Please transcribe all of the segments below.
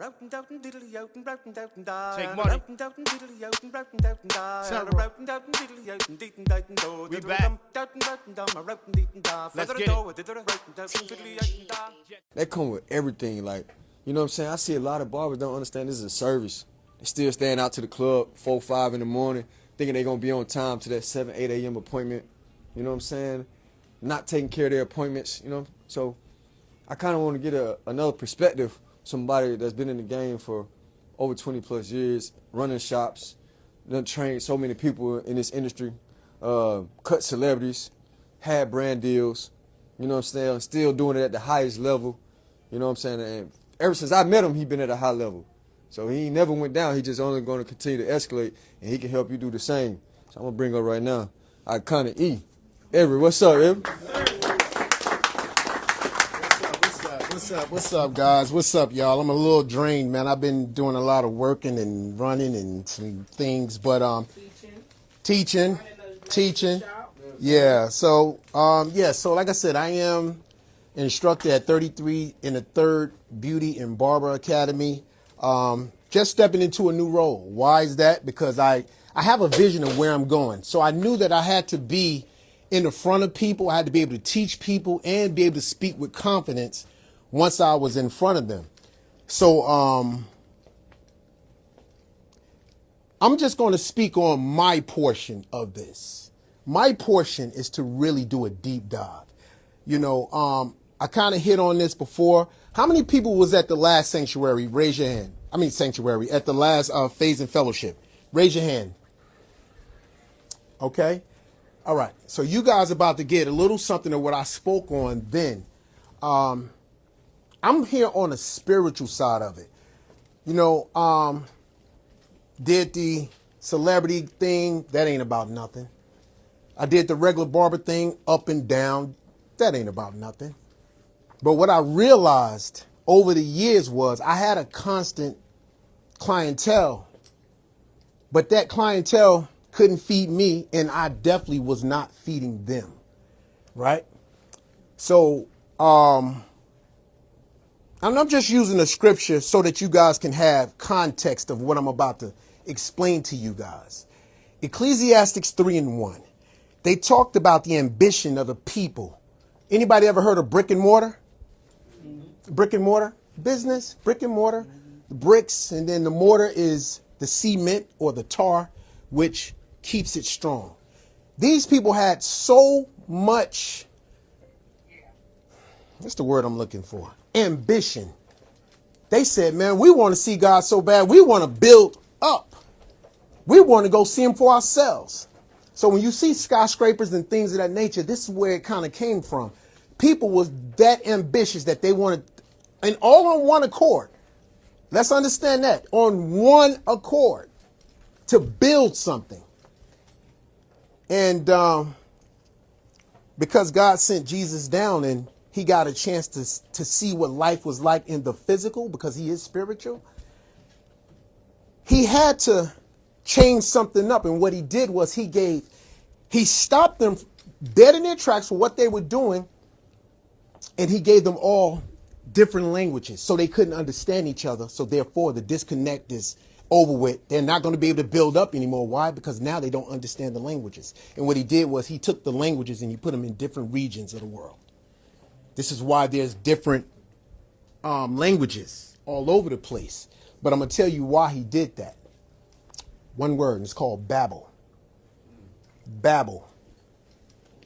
Take money. We back. Let's get it. That come with everything. Like, you know what I'm saying? I see a lot of barbers don't understand this is a service. They still staying out to the club 4, 5 in the morning, thinking they're going to be on time to that 7, 8 a.m. appointment. You know what I'm saying? Not taking care of their appointments, you know? So I kind of want to get another perspective. Somebody that's been in the game for over 20 plus years, running shops, done trained so many people in this industry, cut celebrities, had brand deals, you know what I'm saying? Still doing it at the highest level, you know what I'm saying? And ever since I met him, he been at a high level. So he never went down. He just only going to continue to escalate, and he can help you do the same. So I'm going to bring up right now, Iconic E. Everett, what's up, Everett? What's up, guys? What's up, y'all? I'm a little drained, man. I've been doing a lot of working and running and some things, but teaching. Yeah. So So like I said, I am an instructor at 33 in the 3rd Beauty and Barber Academy. Just stepping into a new role. Why is that? Because I have a vision of where I'm going. So I knew that I had to be in the front of people. I had to be able to teach people and be able to speak with confidence once I was in front of them. So I'm just going to speak on my portion of this. My portion is to really do a deep dive. You know, I kind of hit on this before. How many people was at the last sanctuary? Raise your hand. Sanctuary, at the last Phase and Fellowship. Raise your hand. Okay. All right. So you guys about to get a little something of what I spoke on then. I'm here on a spiritual side of it. You know, did the celebrity thing. That ain't about nothing. I did the regular barber thing, up and down. That ain't about nothing. But what I realized over the years was I had a constant clientele, but that clientele couldn't feed me, and I definitely was not feeding them. Right? So, I'm just using the scripture so that you guys can have context of what I'm about to explain to you guys. Ecclesiastes 3:1. They talked about the ambition of the people. Anybody ever heard of brick and mortar? Brick and mortar business, brick and mortar, the bricks, and then the mortar is the cement or the tar, which keeps it strong. These people had so much, that's the word I'm looking for, ambition. They said, man, we want to see God so bad. We want to build up. We want to go see him for ourselves. So when you see skyscrapers and things of that nature, this is where it kind of came from. People was that ambitious that they wanted, and all on one accord. Let's understand that, on one accord, to build something. And because God sent Jesus down and he got a chance to see what life was like in the physical, because he is spiritual, he had to change something up. And what he did was he stopped them dead in their tracks for what they were doing. And he gave them all different languages so they couldn't understand each other. So therefore, the disconnect is over with. They're not going to be able to build up anymore. Why? Because now they don't understand the languages. And what he did was he took the languages and he put them in different regions of the world. This is why there's different languages all over the place. But I'm going to tell you why he did that. One word, and it's called Babel. Babel.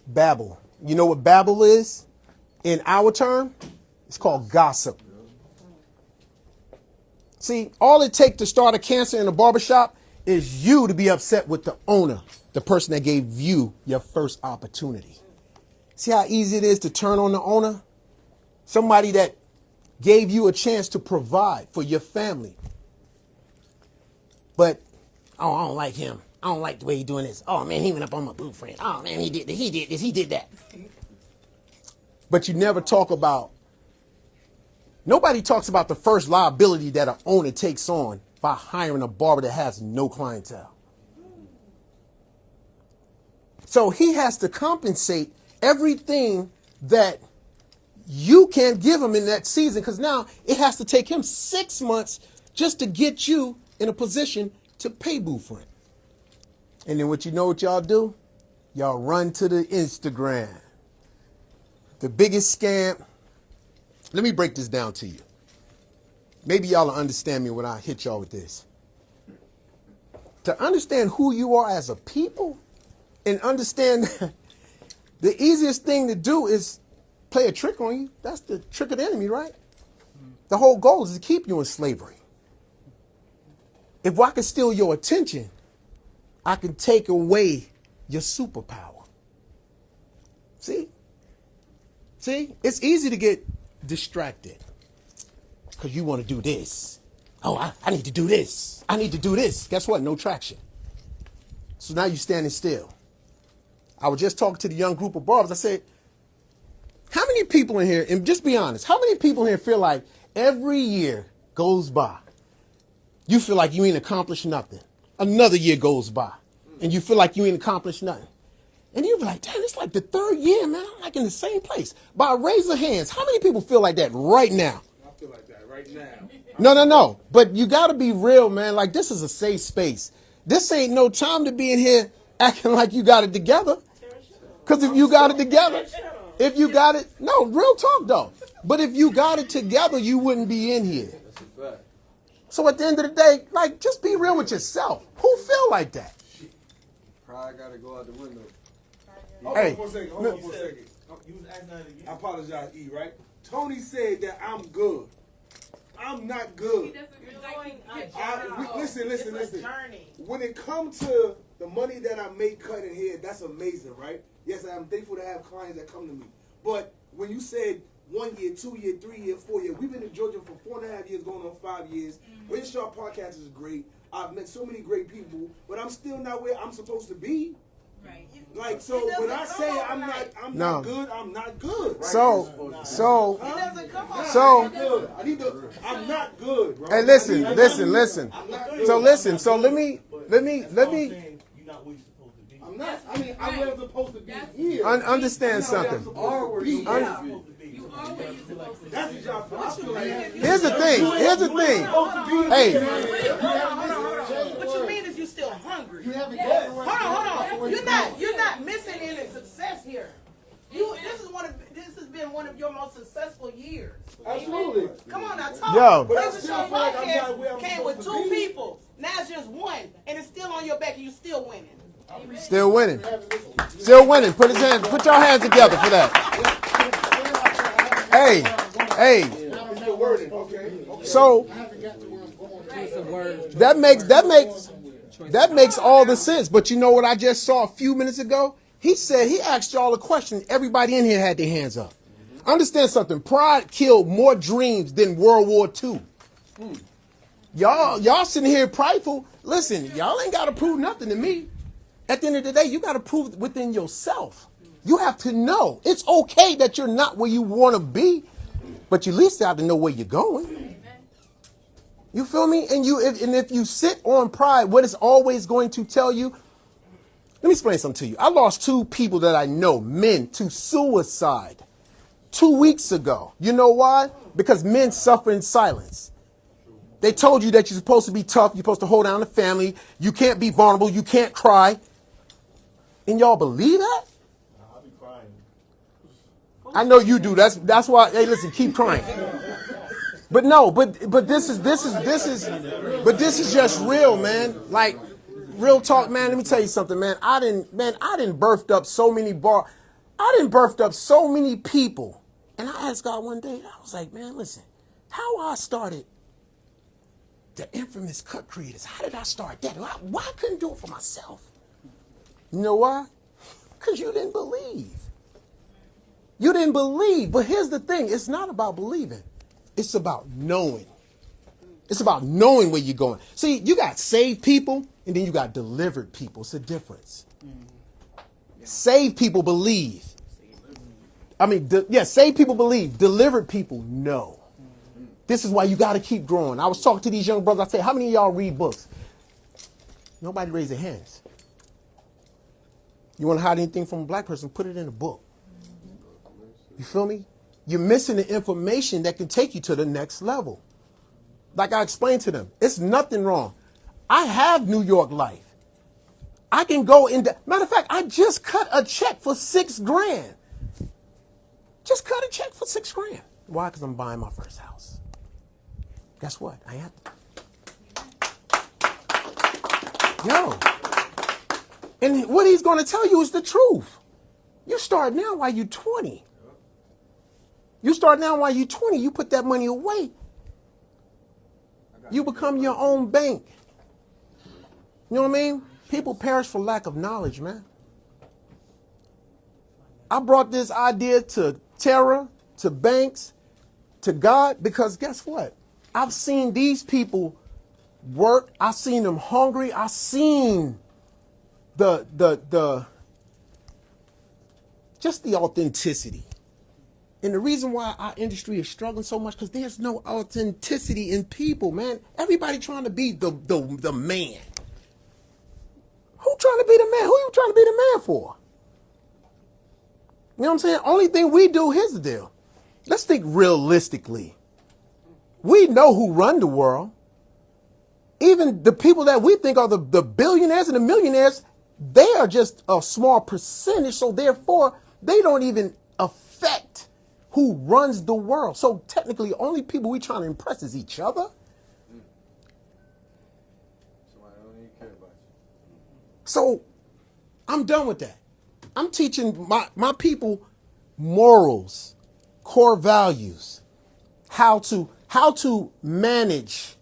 Babel. You know what Babel is? In our term, it's called gossip. See, all it takes to start a cancer in a barbershop is you to be upset with the owner, the person that gave you your first opportunity. See how easy it is to turn on the owner? Somebody that gave you a chance to provide for your family. But, oh, I don't like him. I don't like the way he's doing this. Oh, man, he went up on my boo friend. Oh, man, he did this, he did that. But you never talk about, nobody talks about the first liability that an owner takes on by hiring a barber that has no clientele. So he has to compensate everything that you can't give him in that season because now it has to take him 6 months just to get you in a position to pay booth rent. And then what y'all do? Y'all run to the Instagram. The biggest scam. Let me break this down to you. Maybe y'all will understand me when I hit y'all with this. To understand who you are as a people and understand the easiest thing to do is play a trick on you. That's the trick of the enemy, right? The whole goal is to keep you in slavery. If I can steal your attention, I can take away your superpower. See? It's easy to get distracted because you want to do this. Oh, I need to do this. I need to do this. Guess what? No traction. So now you're standing still. I was just talking to the young group of barbers. I said, how many people in here, and just be honest, how many people in here feel like every year goes by, you feel like you ain't accomplished nothing? Another year goes by, and you feel like you ain't accomplished nothing. And you be like, damn, it's like the third year, man. I'm like in the same place. By a raise of hands, how many people feel like that right now? I feel like that right now. No. But you got to be real, man. Like, this is a safe space. This ain't no time to be in here acting like you got it together. Because if you got it together, no, real talk, though. But if you got it together, you wouldn't be in here. That's a fact. So at the end of the day, like, just be real with yourself. Who feel like that? Pride got to go out the window. Hold Hey, on for a second. Hold on for a second. You was asking that again. I apologize, E, right? Tony said that I'm good. I'm not good. Listen. When it comes to the money that I make cutting hair, that's amazing, right? Yes, I'm thankful to have clients that come to me. But when you said 1 year, 2 year, 3 year, 4 year, we've been in Georgia for 4.5 years, going on 5 years. Rain Sharp Podcast is great. I've met so many great people, but I'm still not where I'm supposed to be. Right. Like, so when I say I'm not good, I'm not good. Right? So, I'm not good, bro. hey, listen. So let me. You're not where you're supposed to be. I'm not. I mean, I'm where I'm supposed to be here. Understand something. You are where you're supposed to be. That's the job. I feel like Here's the thing. Hey, What you mean is you still hungry? you haven't Hold on. You're not missing any success here. This has been one of your most successful years. Absolutely. Come on now, talk. Yo. President Show But I still feel like I'm not where Podcast I'm came with supposed to 2 be. people. Now it's just one, and it's still on your back, and you're still winning. still winning. Put your hands together for that. Hey. So that makes all the sense. But you know what I just saw a few minutes ago? He asked y'all a question. Everybody in here had their hands up. Understand something. Pride killed more dreams than World War II. Y'all sitting here prideful. Listen, y'all ain't got to prove nothing to me. At the end of the day, you got to prove it within yourself. You have to know. It's okay that you're not where you want to be, but you at least have to know where you're going. You feel me? And if you sit on pride, what it's always going to tell you. Let me explain something to you. I lost 2 people that I know, men, to suicide 2 weeks ago. You know why? Because men suffer in silence. They told you that you're supposed to be tough. You're supposed to hold down the family. You can't be vulnerable. You can't cry. And y'all believe that? I'll be crying. I know you do. That's why. Hey, listen, keep crying. But no, but this is just real, man. Like, real talk, man. Let me tell you something, man. I didn't birthed up so many people. And I asked God one day, I was like, man, listen, how I started the infamous cut creators. How did I start that? Why I couldn't do it for myself? You know why? Because you didn't believe. You didn't believe. But here's the thing. It's not about believing. It's about knowing. It's about knowing where you're going. See, you got saved people and then you got delivered people. It's a difference. Saved people believe. Saved people believe. Delivered people know. This is why you got to keep growing. I was talking to these young brothers. I said, how many of y'all read books? Nobody raised their hands. You want to hide anything from a black person, put it in a book. You feel me? You're missing the information that can take you to the next level. Like I explained to them, it's nothing wrong. I have New York life. I can go into, matter of fact, I just cut a check for $6,000. Just cut a check for $6,000. Why? Because I'm buying my first house. Guess what? I have to. Yo. And what he's going to tell you is the truth. You start now while you're 20. You start now while you're 20. You put that money away. You become your own bank. You know what I mean? People perish for lack of knowledge, man. I brought this idea to Terra, to Banks, to God, because guess what? I've seen these people work. I've seen them hungry. I've seen just the authenticity. And the reason why our industry is struggling so much, because there's no authenticity in people, man. Everybody trying to be the man. Who trying to be the man? Who you trying to be the man for? You know what I'm saying? Only thing we do, here's the deal. Let's think realistically. We know who run the world. Even the people that we think are the billionaires and the millionaires, they are just a small percentage. So therefore, they don't even affect who runs the world. So technically, only people we trying to impress is each other. Somebody don't even care about you. So I'm done with that. I'm teaching my people morals, core values, how to manage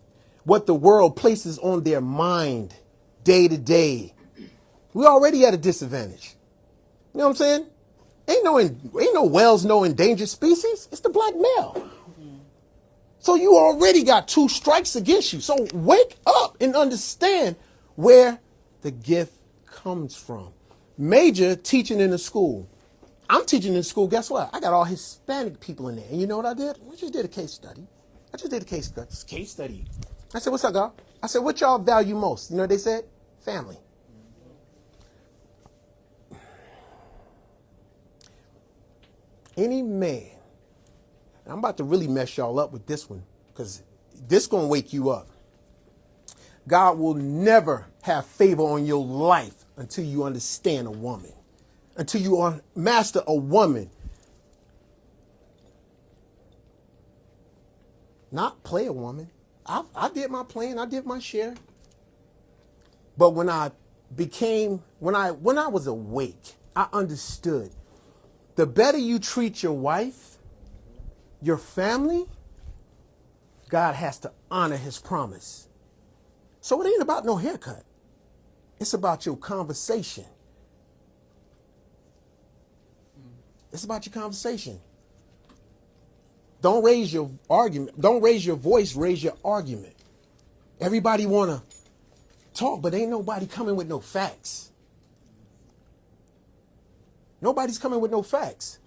what the world places on their mind day to day. We already at a disadvantage. You know what I'm saying? Ain't no whales, no endangered species. It's the black male. So you already got 2 strikes against you. So wake up and understand where the gift comes from. Major teaching in the school. I'm teaching in school. Guess what? I got all Hispanic people in there. And you know what I did? I just did a case study. I said, what's up, God? I said, what y'all value most? You know what they said? Family. Any man, I'm about to really mess y'all up with this one, because this going to wake you up. God will never have favor on your life until you understand a woman, until you master a woman. Not play a woman. I did my playing. I did my share. But when I was awake, I understood. The better you treat your wife, your family, God has to honor his promise. So it ain't about no haircut. It's about your conversation. It's about your conversation. Don't raise your argument. Don't raise your voice, raise your argument. Everybody want to talk, but ain't nobody coming with no facts. Nobody's coming with no facts.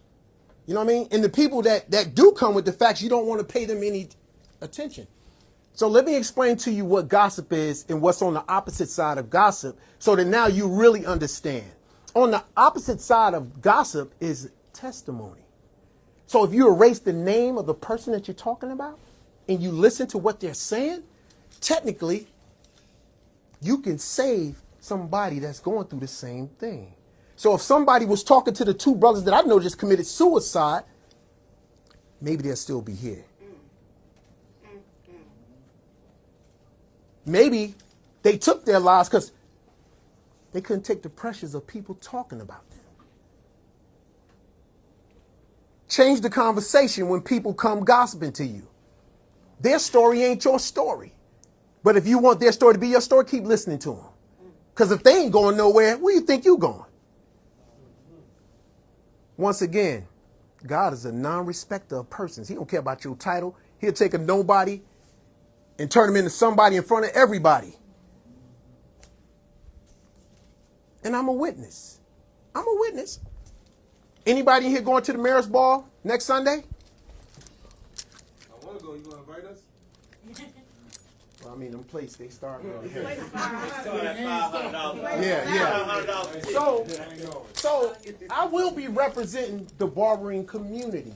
You know what I mean? And the people that do come with the facts, you don't want to pay them any attention. So let me explain to you what gossip is and what's on the opposite side of gossip, so that now you really understand. On the opposite side of gossip is testimony. So if you erase the name of the person that you're talking about and you listen to what they're saying, technically, you can save somebody that's going through the same thing. So if somebody was talking to the 2 brothers that I know just committed suicide, maybe they'll still be here. Maybe they took their lives because they couldn't take the pressures of people talking about them. Change the conversation when people come gossiping to you. Their story ain't your story. But if you want their story to be your story, keep listening to them. Because if they ain't going nowhere, where you think you going? Once again, God is a non-respecter of persons. He don't care about your title. He'll take a nobody and turn him into somebody in front of everybody. And I'm a witness. Anybody in here going to the mayor's ball next Sunday? I want to go. You going to invite us? Well, I mean, them plates, they start. $500. Yeah. So I will be representing the barbering community.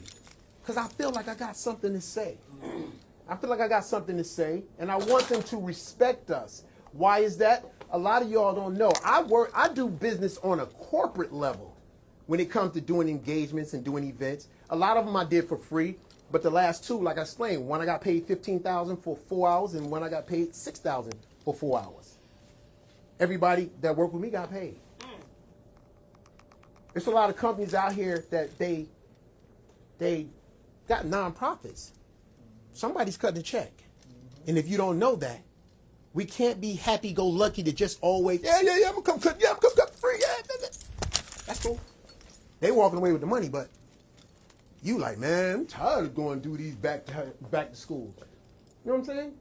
Because I feel like I got something to say. I feel like I got something to say, and I want them to respect us. Why is that? A lot of y'all don't know. I do business on a corporate level when it comes to doing engagements and doing events. A lot of them I did for free, but the last two, like I explained, one I got paid $15,000 for 4 hours, and one I got paid $6,000 for 4 hours. Everybody that worked with me got paid. There's a lot of companies out here that they got nonprofits. Somebody's cutting a check. And if you don't know that, we can't be happy-go-lucky to just always, I'm gonna come cut free. Yeah. That's cool. They walking away with the money, but you like, man, I'm tired of going to do these back to school. You know what I'm saying?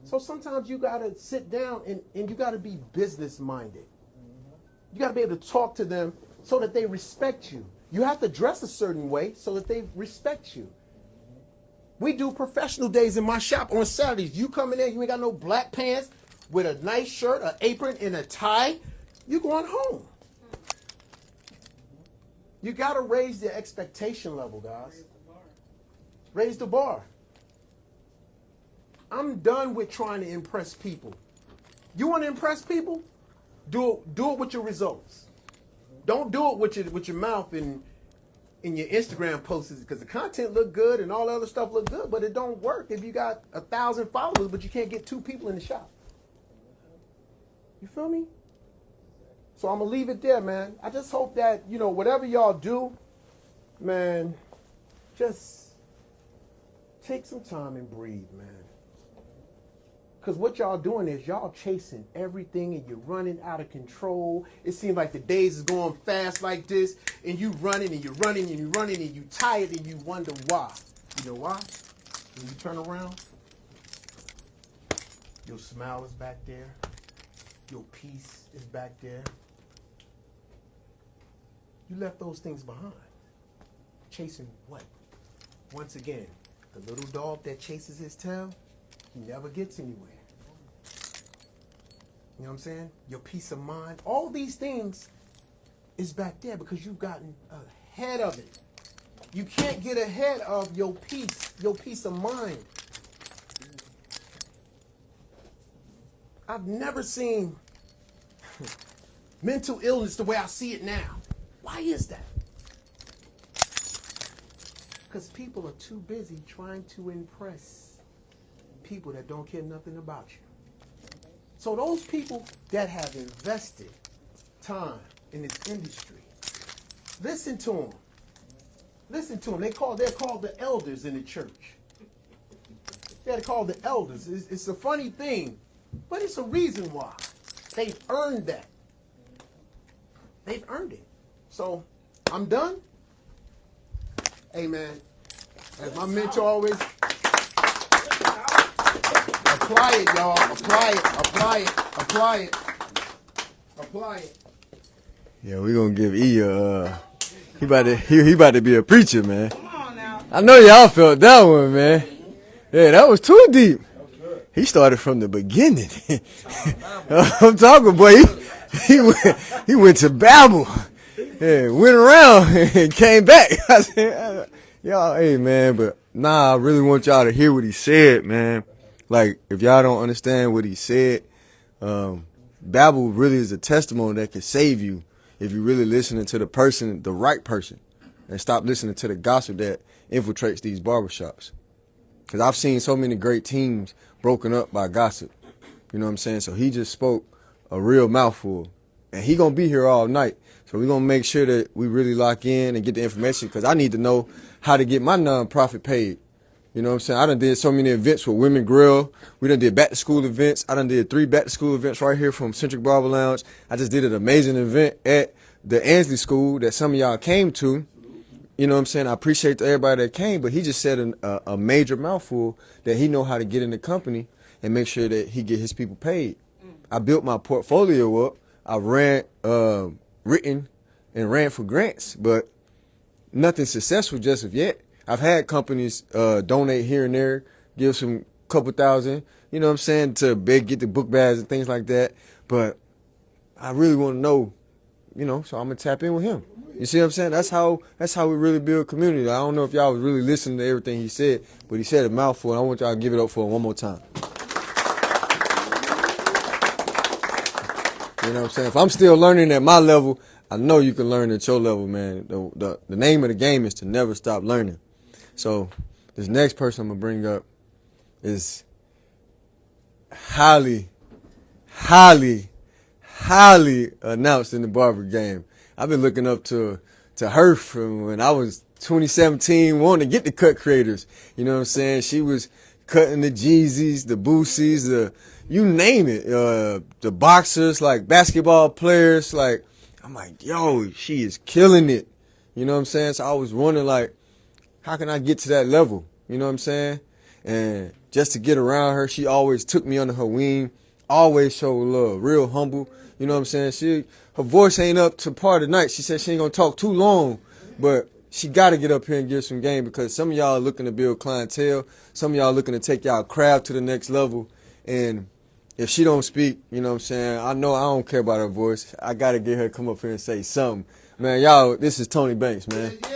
So sometimes you gotta sit down and you gotta be business-minded. You gotta be able to talk to them so that they respect you. You have to dress a certain way so that they respect you. We do professional days in my shop on Saturdays. You come in there, you ain't got no black pants with a nice shirt, an apron, and a tie, you going home. You got to raise the expectation level, guys. Raise the bar. I'm done with trying to impress people. You want to impress people? Do it with your results. Don't do it with your mouth and in your Instagram posts, because the content look good and all the other stuff look good, but it don't work if you got 1,000 followers, but you can't get 2 people in the shop. You feel me? So I'm gonna leave it there, man. I just hope that, whatever y'all do, man, just take some time and breathe, man. Because what y'all doing is y'all chasing everything and you're running out of control. It seems like the days is going fast like this, and you running and you're running and you're running and you tired and you wonder why. You know why? When you turn around, your smile is back there. Your peace is back there. You left those things behind. Chasing what? Once again, the little dog that chases his tail, he never gets anywhere. You know what I'm saying? Your peace of mind. All these things is back there because you've gotten ahead of it. You can't get ahead of your peace of mind. I've never seen mental illness the way I see it now. Why is that? Because people are too busy trying to impress people that don't care nothing about you. So those people that have invested time in this industry, listen to them. Listen to them. They're called the elders in the church. They're called the elders. It's a funny thing, but it's a reason why. They've earned that. They've earned it. So I'm done. Hey, man, as my mentor always, apply it, y'all. Apply it. Yeah, we're gonna give E he about to be a preacher, man. Come on now. I know y'all felt that one, man. Yeah, that was too deep. He started from the beginning. I'm talking, boy. He went to Babel. Yeah, went around and came back. I said, y'all, hey, man, but nah, I really want y'all to hear what he said, man. Like, if y'all don't understand what he said, Babel really is a testimony that can save you if you're really listening to the right person, and stop listening to the gossip that infiltrates these barbershops. Because I've seen so many great teams broken up by gossip. You know what I'm saying? So he just spoke a real mouthful. And he going to be here all night. So we're going to make sure that we really lock in and get the information, because I need to know how to get my nonprofit paid. You know what I'm saying? I done did so many events with Women Grill. We done did back-to-school events. I done did 3 back-to-school events right here from Centric Barber Lounge. I just did an amazing event at the Ansley School that some of y'all came to. You know what I'm saying? I appreciate everybody that came, but he just said a major mouthful that he know how to get in the company and make sure that he get his people paid. I built my portfolio up. I ran, written and ran for grants, but nothing successful just of yet. I've had companies donate here and there, give some couple thousand, you know what I'm saying, to get the book bags and things like that. But I really want to know so I'm gonna tap in with him. You see what I'm saying? That's how we really build community. I don't know if y'all was really listening to everything he said, but he said a mouthful, and I want y'all to give it up for him one more time. You know what I'm saying? If I'm still learning at my level, I know you can learn at your level, man. The name of the game is to never stop learning. So this next person I'm gonna bring up is highly announced in the barber game. I've been looking up to her from when I was 2017, wanting to get the cut creators. You know what I'm saying? She was cutting the Jeezys, the Boosies, you name it. The boxers, like basketball players, like, I'm like, yo, she is killing it. You know what I'm saying? So I was wondering, like, how can I get to that level? You know what I'm saying? And just to get around her, she always took me under her wing, always showed love, real humble. You know what I'm saying? Her voice ain't up to part of the night. She said she ain't gonna talk too long, but she gotta get up here and give some game, because some of y'all are looking to build clientele. Some of y'all are looking to take y'all craft to the next level. And if she don't speak, you know what I'm saying, I know I don't care about her voice. I gotta get her to come up here and say something. Man, y'all, this is Tony Banks, man. Thanks,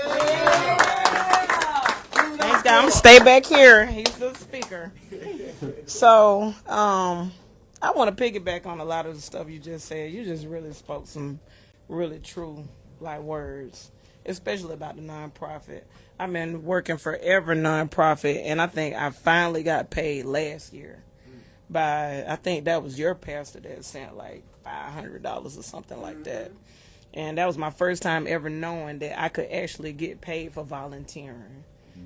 guys. I'm gonna stay back here. He's the speaker. So, I want to piggyback on a lot of the stuff you just said. You just really spoke some really true, like, words, especially about the nonprofit. I've been working forever nonprofit, and I think I finally got paid last year by, I think that was your pastor that sent like $500 or something like that. And that was my first time ever knowing that I could actually get paid for volunteering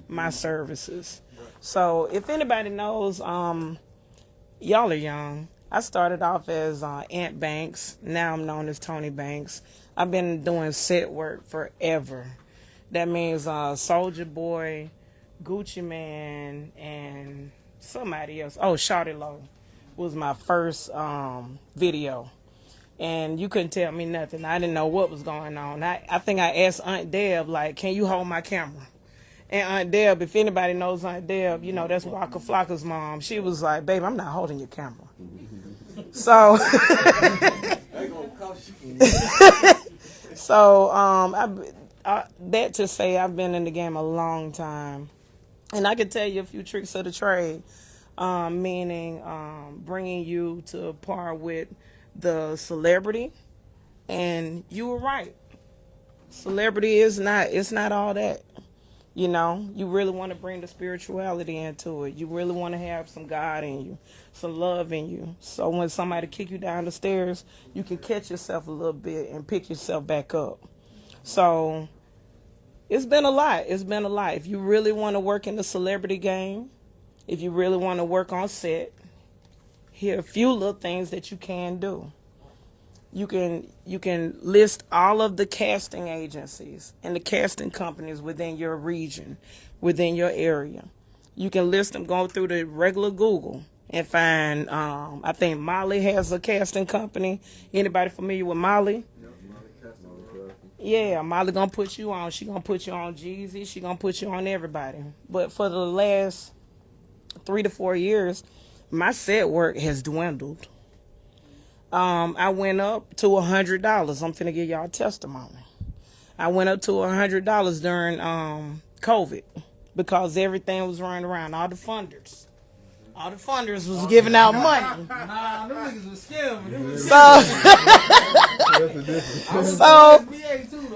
my services. So if anybody knows, y'all are young. I started off as Aunt Banks. Now I'm known as Tony Banks. I've been doing set work forever. That means Soldier Boy, Gucci Man, and somebody else. Oh, Shawty Low was my first video. And you couldn't tell me nothing. I didn't know what was going on. I think I asked Aunt Deb, like, can you hold my camera? And Aunt Deb, if anybody knows Aunt Deb, that's Waka Flocka's mom. She was like, babe, I'm not holding your camera. So, that to say, I've been in the game a long time. And I can tell you a few tricks of the trade, meaning bringing you to par with the celebrity. And you were right. Celebrity it's not all that. You really want to bring the spirituality into it. You really want to have some God in you, some love in you. So when somebody kick you down the stairs, you can catch yourself a little bit and pick yourself back up. So it's been a lot. If you really want to work in the celebrity game, if you really want to work on set, here are a few little things that you can do. You can list all of the casting agencies and the casting companies within your region, within your area. You can list them, go through the regular Google and find, I think Molly has a casting company. Anybody familiar with Molly? Yeah, Molly gonna put you on. She gonna put you on Jeezy. She gonna put you on everybody. But for the last 3 to 4 years, my set work has dwindled. I went up to $100. I'm finna give y'all a testimony. I went up to $100 during COVID because everything was running around. All the funders was giving out money. Nah, them niggas was scamming.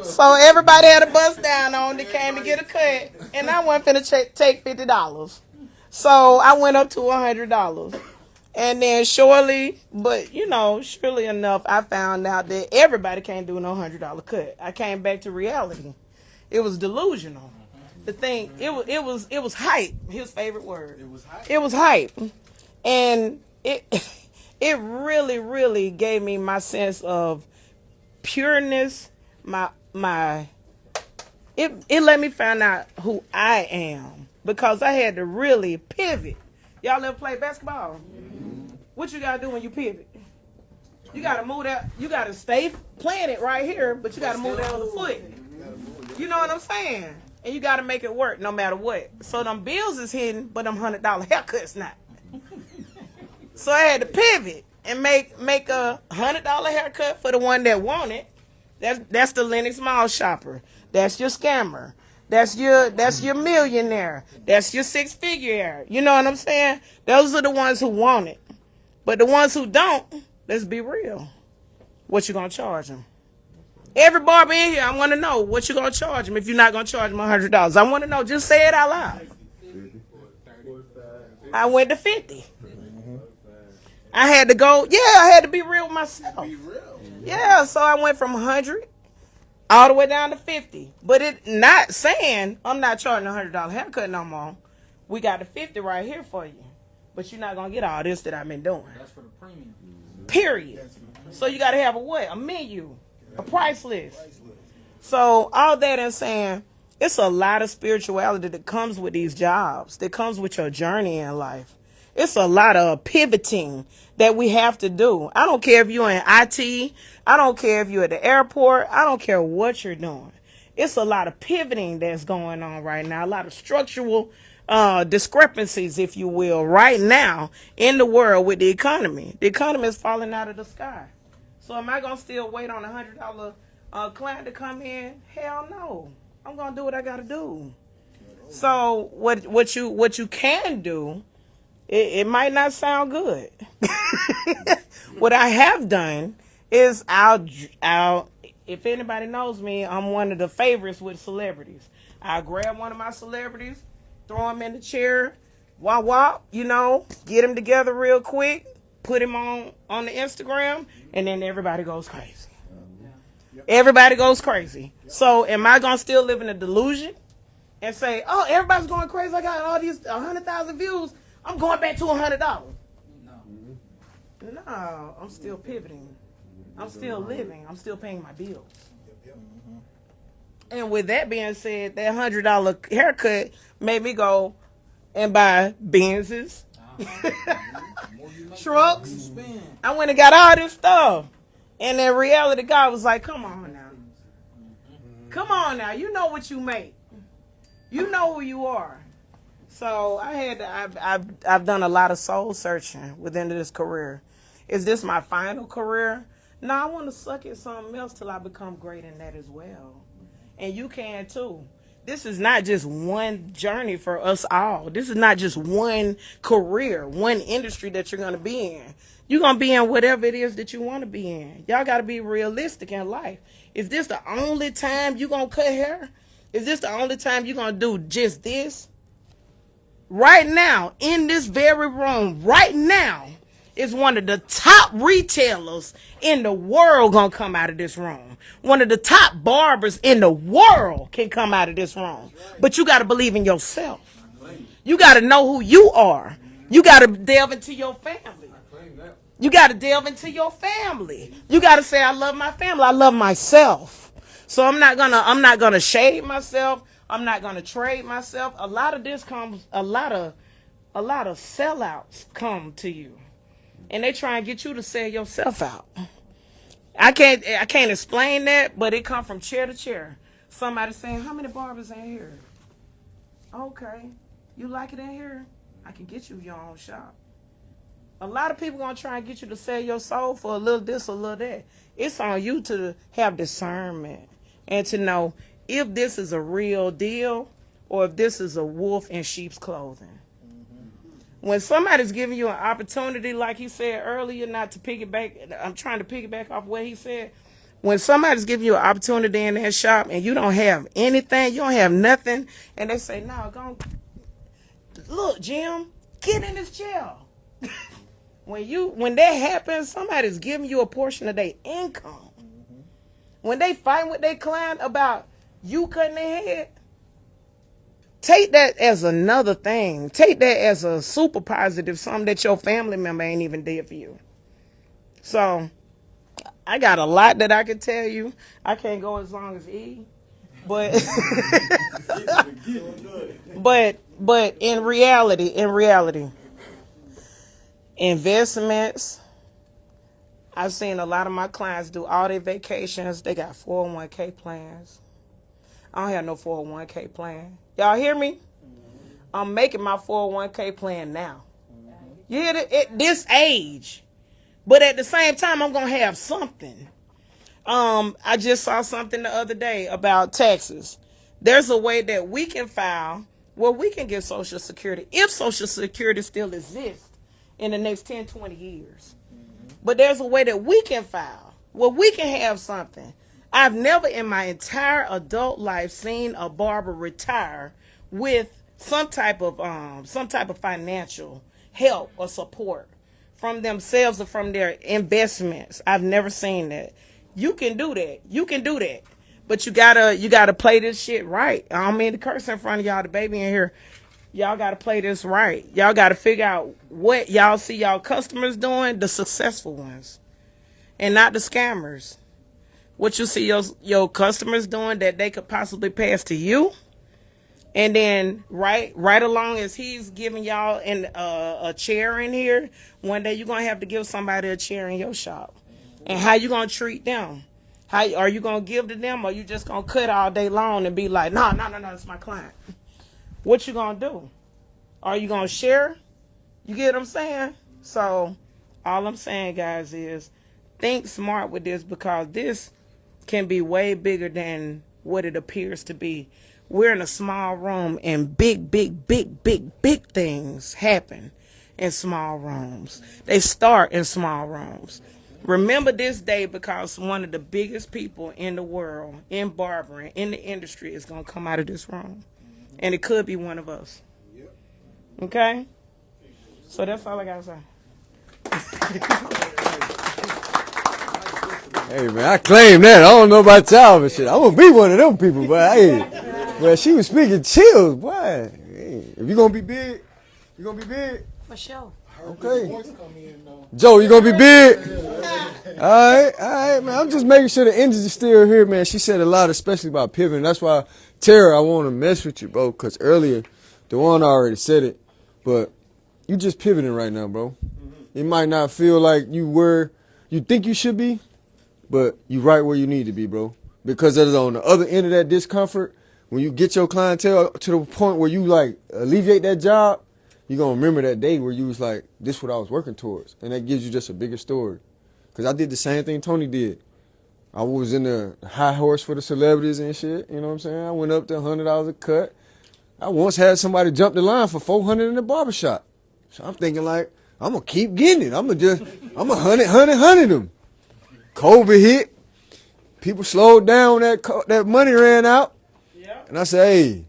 So everybody had a bust down on that came to get a cut, and I wasn't finna take $50. So I went up to $100. And then surely enough, I found out that everybody can't do no $100 cut. I came back to reality. It was delusional. The thing, it was hype. His favorite word. It was hype. And it really, really gave me my sense of pureness. It let me find out who I am, because I had to really pivot. Y'all ever play basketball? What you gotta do when you pivot? You gotta move that. You gotta stay playing it right here, but you gotta move that other foot. You know what I'm saying? And you gotta make it work no matter what. So them bills is hidden, but them $100 haircuts not. So I had to pivot and make a $100 haircut for the one that want it, That's the Lenox Mall shopper. That's your scammer. That's your millionaire. That's your six-figure. You know what I'm saying? Those are the ones who want it. But the ones who don't, let's be real. What you gonna charge them? Every barber in here, I want to know what you gonna charge them if you're not gonna charge them $100. I want to know. Just say it out loud. I went to 50. I had to go. Yeah, I had to be real with myself. Yeah, so I went from 100 all the way down to 50. But it not saying I'm not charging $100 haircut no more. We got the 50 right here for you. But you're not gonna get all this that I've been doing. That's for the premium. Period. So you gotta have a what? A menu, a price list. So all that and saying, it's a lot of spirituality that comes with these jobs, that comes with your journey in life. It's a lot of pivoting that we have to do. I don't care if you're in IT. I don't care if you're at the airport. I don't care what you're doing. It's a lot of pivoting that's going on right now. A lot of structural discrepancies, if you will, right now in the world with the economy. The economy is falling out of the sky. So am I going to still wait on $100 client to come in? Hell no. I'm going to do what I got to do. So what you can do, it might not sound good. What I have done is I'll if anybody knows me, I'm one of the favorites with celebrities. I'll grab one of my celebrities, throw him in the chair, wop, get him together real quick, put him on the Instagram, and then everybody goes crazy. Everybody goes crazy. So am I going to still live in a delusion and say, oh, everybody's going crazy. I got all these 100,000 views. I'm going back to $100. No, I'm still pivoting. I'm still living. I'm still paying my bills. And with that being said, that $100 haircut made me go and buy Benzes, trucks. I went and got all this stuff. And in reality, God was like, come on now. Come on now. You know what you make. You know who you are. So I've done a lot of soul searching within this career. Is this my final career? No, I want to suck at something else till I become great in that as well. And you can too. This is not just one journey for us all. This is not just one career, one industry that you're going to be in. You're going to be in whatever it is that you want to be in. Y'all got to be realistic in life. Is this the only time you're going to cut hair? Is this the only time you're going to do just this? Right now, in this very room, right now, is one of the top retailers in the world going to come out of this room. One of the top barbers in the world can come out of this room. But you got to believe in yourself. You got to know who you are. You got to delve into your family. You got to delve into your family. You got to say, I love my family. I love myself. So I'm not gonna shade myself. I'm not gonna trade myself. A lot of this comes, a lot of sellouts come to you, and they try and get you to sell yourself out. I can't explain that, but it come from chair to chair. Somebody saying, how many barbers in here? Okay, you like it in here? I can get you your own shop. A lot of people gonna try and get you to sell your soul for a little this, a little that. It's on you to have discernment and to know if this is a real deal or if this is a wolf in sheep's clothing. When somebody's giving you an opportunity, like he said earlier, not to piggyback, I'm trying to piggyback off what he said. When somebody's giving you an opportunity in that shop and you don't have anything, you don't have nothing, and they say, no, go, look, Jim, get in this chair. When that happens, somebody's giving you a portion of their income. When they fight with their client about you cutting their head, take that as another thing. Take that as a super positive, something that your family member ain't even did for you. So I got a lot that I can tell you. I can't go as long as E, but but in reality, investments. I've seen a lot of my clients do all their vacations. They got 401k plans. I don't have no 401k plan. Y'all hear me? I'm making my 401k plan now. You hear it? At this age. But at the same time, I'm going to have something. I just saw something the other day about taxes. There's a way that we can file where we can get Social Security if Social Security still exists in the next 10, 20 years. But there's a way that we can file where we can have something. I've never in my entire adult life seen a barber retire with some type of financial help or support from themselves or from their investments. I've never seen that. You can do that. You can do that. But you gotta play this shit right. I don't mean to curse in front of y'all, the baby in here. Y'all gotta play this right. Y'all gotta figure out what y'all see y'all customers doing, the successful ones, and not the scammers. What you see your customers doing that they could possibly pass to you. And then right along as he's giving y'all a chair in here, one day you're gonna have to give somebody a chair in your shop. And how you gonna treat them? How are you gonna give to them, or you just gonna cut all day long and be like, no, it's my client? What you gonna do? Are you gonna share? You get what I'm saying? So all I'm saying, guys, is think smart with this, because this can be way bigger than what it appears to be. We're in a small room, and big things happen in small rooms. They start in small rooms. Remember this day, because one of the biggest people in the world, in barbering, in the industry, is going to come out of this room. And it could be one of us. Okay? So that's all I got to say. Hey, man, I claim that. I don't know about y'all, but shit, I'm going to be one of them people, but hey, well, she was speaking chills, boy. Hey, if you going to be big, you going to be big? For sure. Okay. Joe, you gonna be big? All right, man. I'm just making sure the energy's still here, man. She said a lot, especially about pivoting. That's why, Tara, I want to mess with you, bro, because earlier, the one already said it, but you just pivoting right now, bro. It might not feel like you were, you think you should be, but you right where you need to be, bro. Because that is on the other end of that discomfort, when you get your clientele to the point where you, like, alleviate that job, you're going to remember that day where you was like, this is what I was working towards. And that gives you just a bigger story. Because I did the same thing Tony did. I was in the high horse for the celebrities and shit. You know what I'm saying? I went up to $100 a cut. I once had somebody jump the line for $400 in the barbershop. So I'm thinking like, I'm going to keep getting it. I'm going to hundred them. COVID hit. People slowed down. That money ran out. Yep. And I said, hey,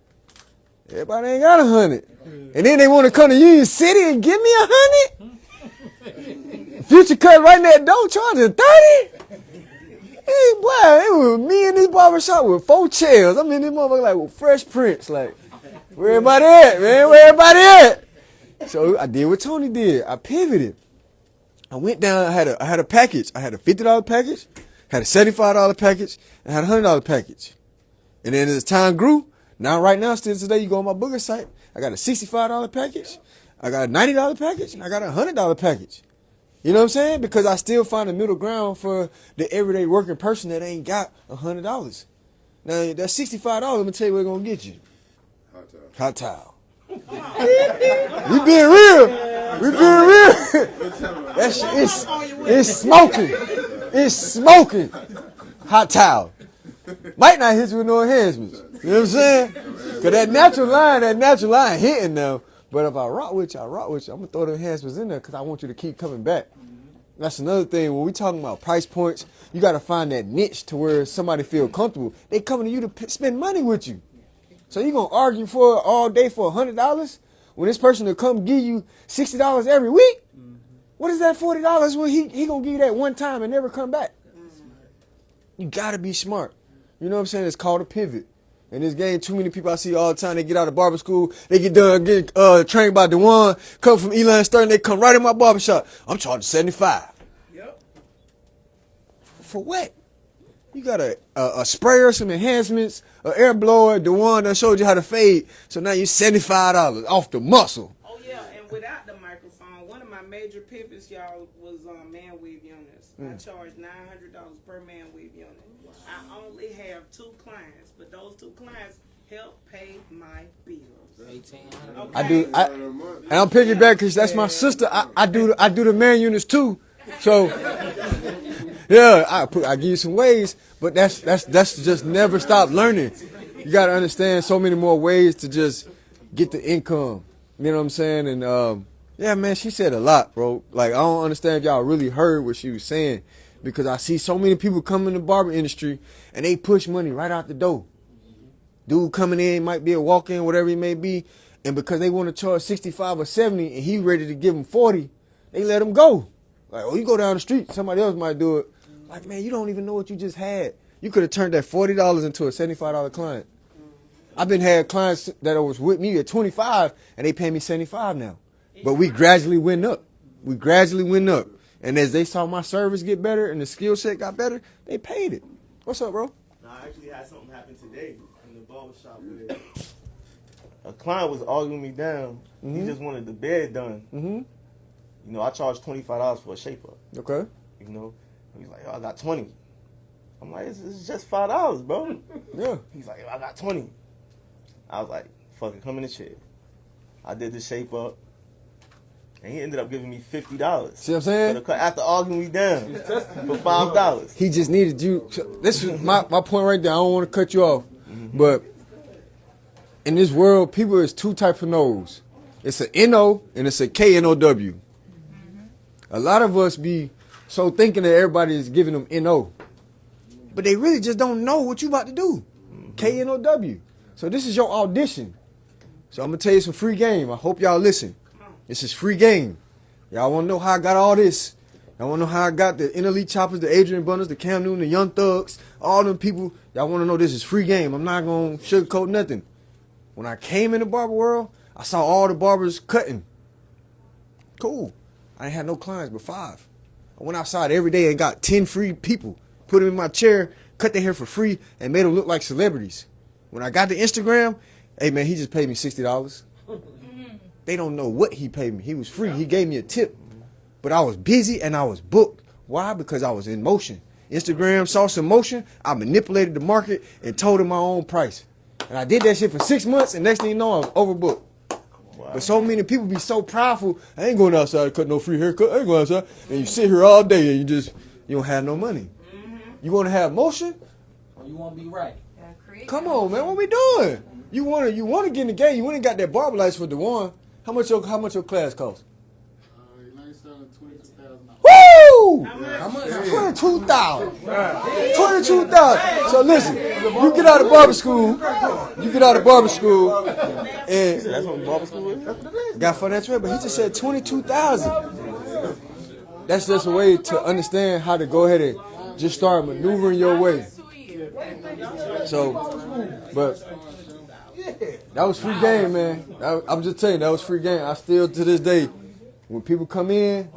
everybody ain't got 100. And then they want to come to Union City and give me 100? Future cut right in that door charging 30? Hey, boy, it was me in this barbershop with 4 chairs. I'm in this motherfucker like with Fresh Prince. Like, where everybody at, man? Where everybody at? So I did what Tony did. I pivoted. I went down. I had a package. I had a $50 package, had a $75 package, and had a $100 package. And then as time grew, right now, still today, you go on my booger site, I got a $65 package, I got a $90 package, and I got a $100 package. You know what I'm saying? Because I still find a middle ground for the everyday working person that ain't got $100. Now, that $65, I'm going to tell you what it's going to get you. Hot towel. We being real. That shit, it's smoking. It's smoking. Hot towel. Might not hit you with no enhancements. You know what I'm saying? Because that natural line hitting now. But if I rock with you, I'm going to throw the enhancements in there because I want you to keep coming back. That's another thing. When we talking about price points, you got to find that niche to where somebody feel comfortable. They coming to you to spend money with you. So you going to argue for all day for $100 when this person will come give you $60 every week? What is that $40 when he going to give you that one time and never come back? You got to be smart. You know what I'm saying? It's called a pivot. In this game, too many people I see all the time, they get out of barber school, they get done, get trained by Dewan, come from Elon Stern, they come right in my barbershop. I'm charging $75. Yep. For what? You got a sprayer, some enhancements, an air blower, Dewan that showed you how to fade, so now you're $75 off the muscle. Oh yeah, and without the microphone, one of my major pivots, y'all, was man weave units. I charge $900 per man weave unit. I only have 2 clients, but those 2 clients help pay my bills. $1,800. Okay. And I'm picking back because that's my sister. I do the man units too. So I give you some ways, but that's just never stop learning. You gotta understand so many more ways to just get the income. You know what I'm saying? And yeah, man, she said a lot, bro. Like, I don't understand if y'all really heard what she was saying, because I see so many people come in the barber industry and they push money right out the door. Dude coming in might be a walk-in, whatever it may be, and because they want to charge 65 or 70 and he ready to give them 40, they let him go. Like, oh, you go down the street, somebody else might do it. Like, man, you don't even know what you just had. You could have turned that $40 into a $75 client. I've been had clients that was with me at 25 and they pay me 75 now. But we gradually went up. And as they saw my service get better and the skill set got better, they paid it. What's up, bro? No, I actually had something happen today in the barber shop where a client was arguing me down. He just wanted the bed done. You know, I charged $25 for a shape-up. Okay. You know, he's like, oh, I got 20. I'm like, it's just $5, bro. Yeah. He's like, I got 20. I was like, fuck it, come in the chair. I did the shape-up. And he ended up giving me $50. See what I'm saying? After arguing me down for $5. He just needed you. This is my point right there. I don't want to cut you off. But in this world, people is two types of no's. It's an N-O and it's a K-N-O-W. A lot of us be so thinking that everybody is giving them N-O. But they really just don't know what you about to do. K-N-O-W. So this is your audition. So I'm going to tell you some free game. I hope y'all listen. This is free game. Y'all want to know how I got all this? Y'all want to know how I got the Elite Choppers, the Adrian Bunners, the Cam Newton, the Young Thugs, all them people? Y'all want to know this is free game. I'm not going to sugarcoat nothing. When I came in the barber world, I saw all the barbers cutting. Cool. I ain't had no clients but 5. I went outside every day and got 10 free people, put them in my chair, cut their hair for free, and made them look like celebrities. When I got to Instagram, hey, man, he just paid me $60. They don't know what he paid me. He was free. He gave me a tip. But I was busy and I was booked. Why? Because I was in motion. Instagram saw some motion. I manipulated the market and told him my own price. And I did that shit for 6 months, and next thing you know, I was overbooked. Wow. But so many people be so prideful. I ain't going outside to cut no free haircut. I ain't going outside. And you sit here all day and you don't have no money. You want to have motion? You want to be right. Come on, man. What we doing? You want to get in the game. You went and got that barber license for DeJuan. How much your class cost? Woo! How much? 22,000. 22,000. So listen, you get out of barber school. And That's what barber school is? got financial aid, but he just said 22,000. That's just a way to understand how to go ahead and just start maneuvering your way. So, but that was free game, man. I'm just telling you, that was free game. I still, to this day, when people come in,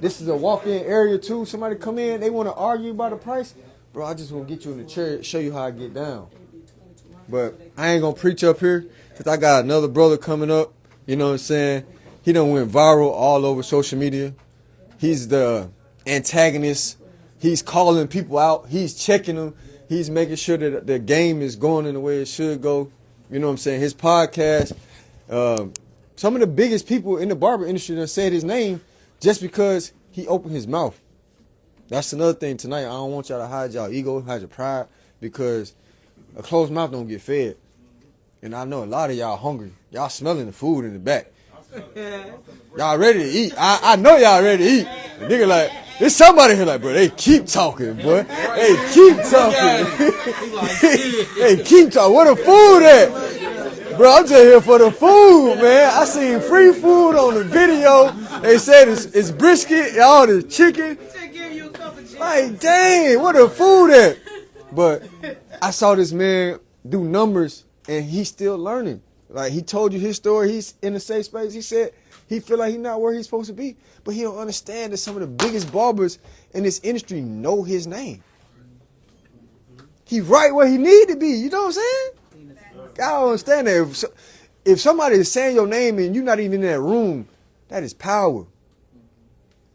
this is a walk-in area too. Somebody come in, they want to argue about the price. Bro, I just want to get you in the chair, show you how I get down. But I ain't going to preach up here because I got another brother coming up. You know what I'm saying? He done went viral all over social media. He's the antagonist. He's calling people out. He's checking them. He's making sure that the game is going in the way it should go. You know what I'm saying? His podcast, some of the biggest people in the barber industry done said his name just because he opened his mouth. That's another thing tonight. I don't want y'all to hide y'all ego, hide your pride, because a closed mouth don't get fed. And I know a lot of y'all hungry. Y'all smelling the food in the back. Y'all ready to eat. I know y'all ready to eat. The nigga like, there's somebody here like, bro, they keep talking, boy. They keep talking. They keep talking. Where the food at? Bro, I'm just here for the food, man. I seen free food on the video. They said it's brisket, all the chicken. Like, dang, where the food at? But I saw this man do numbers, and he's still learning. Like, he told you his story. He's in a safe space. He said he feel like he's not where he's supposed to be. But he don't understand that some of the biggest barbers in this industry know his name. He right where he need to be. You know what I'm saying? I don't understand that. If somebody is saying your name and you're not even in that room, that is power.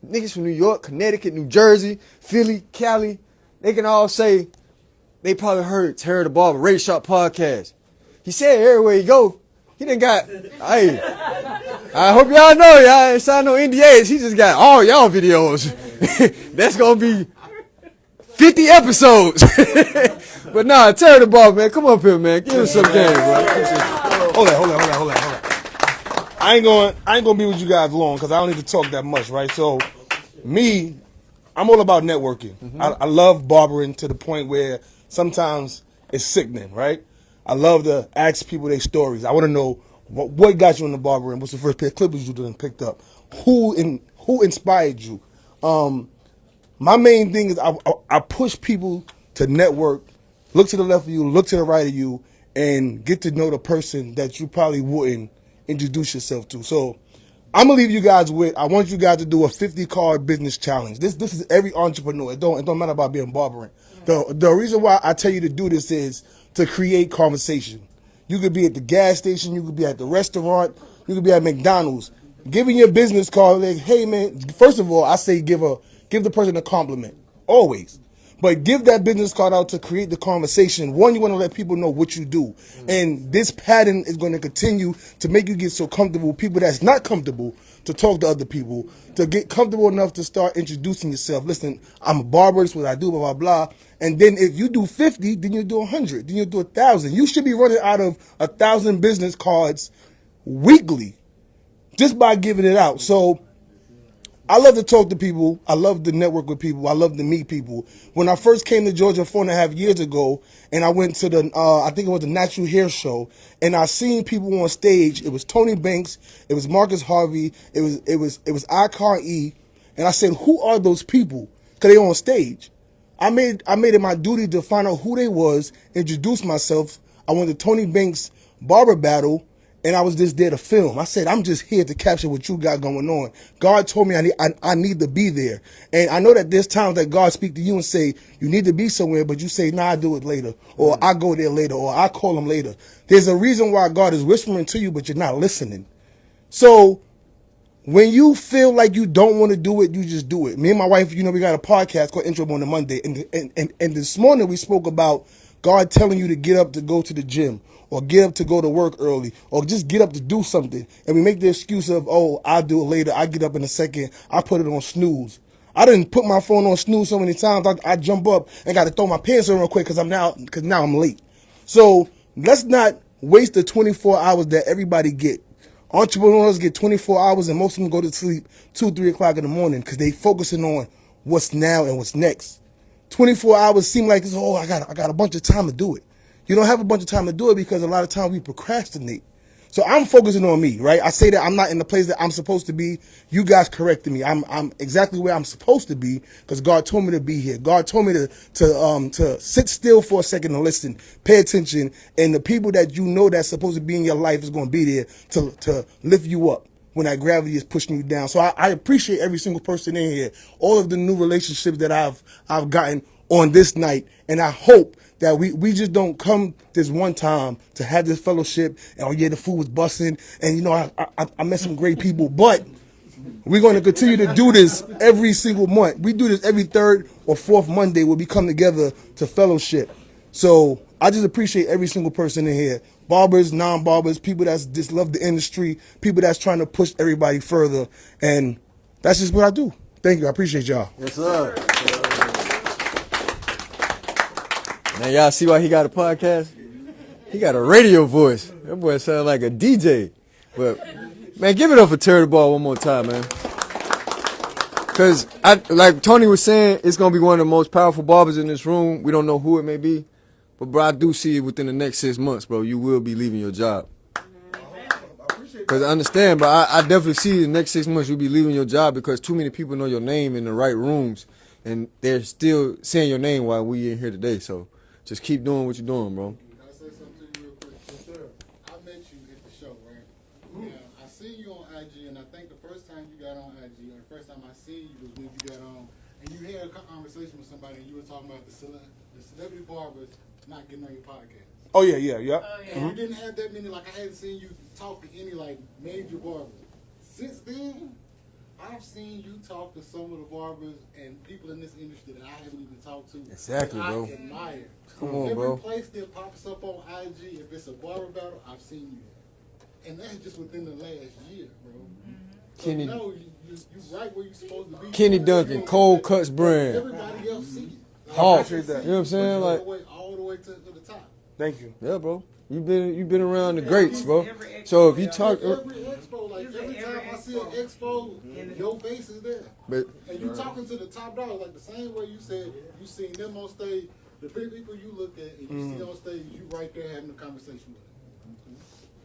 Niggas from New York, Connecticut, New Jersey, Philly, Cali, they can all say they probably heard Terry the Barber Radio Shop podcast. He said everywhere he go, he done got, hey, I hope y'all know y'all ain't signed no NDAs. He just got all y'all videos. That's going to be 50 episodes. But nah, Terry the Barber, man. Come up here, man. Give us some game, bro. Hold on. I ain't gonna be with you guys long because I don't need to talk that much, right? So, I'm all about networking. I love barbering to the point where sometimes it's sickening, right? I love to ask people their stories. I want to know what got you in the barbering. What's the first pair of clippers you done picked up? Who inspired you? My main thing is I push people to network. Look to the left of you, look to the right of you, and get to know the person that you probably wouldn't introduce yourself to. So I'm gonna leave you guys with. I want you guys to do a 50-card business challenge. This is every entrepreneur. It don't matter about being barbering. The reason why I tell you to do this is to create conversation. You could be at the gas station, you could be at the restaurant, you could be at McDonald's. Giving your business card, like, hey man. First of all, I say give the person a compliment always. But give that business card out to create the conversation. One, you want to let people know what you do. And this pattern is going to continue to make you get so comfortable, people that's not comfortable, to talk to other people, to get comfortable enough to start introducing yourself. Listen, I'm a barber, this is what I do, blah, blah, blah. And then if you do 50, then you do 100, then you do 1,000. You should be running out of 1,000 business cards weekly just by giving it out. So I love to talk to people. I love to network with people. I love to meet people. When I first came to Georgia 4.5 years ago, and I went to the, I think it was the Natural Hair Show, and I seen people on stage. It was Tony Banks, it was Marcus Harvey, it was Icon E, and I said, who are those people? Because they on stage. I made it my duty to find out who they was, introduce myself. I went to Tony Banks' barber battle, and I was just there to film. I said, I'm just here to capture what you got going on. God told me I need to be there. And I know that there's times that God speak to you and say, you need to be somewhere, but you say, nah, I'll do it later. Or I go there later. Or I call him later. There's a reason why God is whispering to you, but you're not listening. So when you feel like you don't want to do it, you just do it. Me and my wife, we got a podcast called Intro on a Monday. And this morning we spoke about God telling you to get up to go to the gym, or get up to go to work early, or just get up to do something. And we make the excuse of, oh, I'll do it later. I get up in a second. I put it on snooze. I didn't put my phone on snooze so many times. I jump up and got to throw my pants on real quick because now I'm late. So let's not waste the 24 hours that everybody get. Entrepreneurs get 24 hours, and most of them go to sleep 2, 3 o'clock in the morning because they focusing on what's now and what's next. 24 hours seem like, I got a bunch of time to do it. You don't have a bunch of time to do it because a lot of times we procrastinate. So I'm focusing on me, right? I say that I'm not in the place that I'm supposed to be. You guys corrected me. I'm exactly where I'm supposed to be because God told me to be here. God told me to sit still for a second and listen, pay attention, and the people that you know that's supposed to be in your life is going to be there to lift you up when that gravity is pushing you down. So I appreciate every single person in here, all of the new relationships that I've gotten on this night, and I hope that we just don't come this one time to have this fellowship, and oh yeah, the food was busting, and I met some great people, but we're going to continue to do this every single month. We do this every 3rd or 4th Monday where we come together to fellowship. So I just appreciate every single person in here. Barbers, non-barbers, people that just love the industry, people that's trying to push everybody further, and that's just what I do. Thank you. I appreciate y'all. Yes, sir. Now y'all see why he got a podcast? He got a radio voice. That boy sound like a DJ. But man, give it up for Terry the Ball one more time, man. Cause like Tony was saying, it's gonna be one of the most powerful barbers in this room. We don't know who it may be, but bro, I do see it within the next 6 months, bro. You will be leaving your job. Cause I understand, but I definitely see the next 6 months you'll be leaving your job because too many people know your name in the right rooms, and they're still saying your name while we in here today. So just keep doing what you're doing, bro. Can I say something to you real quick? Yes, sir. I met you at the show, right? Yeah, I seen you on IG, and I think the first time you got on IG, or the first time I seen you was when you got on, and you had a conversation with somebody, and you were talking about the celebrity barbers not getting on your podcast. Oh yeah. And you didn't have that many, like I hadn't seen you talk to any like major barbers. Since then, I've seen you talk to some of the barbers and people in this industry that I haven't even talked to. Exactly, that bro. I admire. Come on, Every bro. place that pops up on IG, if it's a barber battle, I've seen you there. And that's just within the last year, bro. So Kenny, you right where you're supposed to be. Kenny Duncan, Cold Cuts brand. Everybody else see it. Hawk. appreciate that. You know what I'm saying? Like, all the way to the top. Thank you. yeah, bro. You been around the greats, bro. So if you talk, Every expo, like every time I see an expo, your face is there. but And you talking to the top dogs like the same way you said you seen them on stage. The big people you look at and you see on stage, you right there having a conversation with them.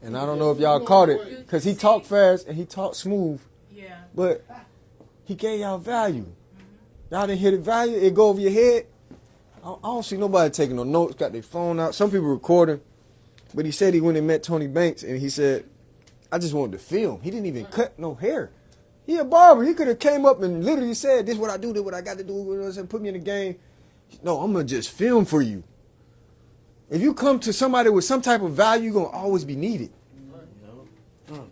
and I don't know if y'all caught it, because he talked fast and he talked smooth, Yeah. but he gave y'all value. Y'all didn't hear the value, it go over your head. I don't see nobody taking no notes, got their phone out. Some people recording, but he said he went and met Tony Banks and he said, I just wanted to film. He didn't even cut no hair. He a barber. He could have came up and literally said, this is what I do, this is what I got to do, and put me in the game. No, I'm going to just film for you. If you come to somebody with some type of value, you're going to always be needed.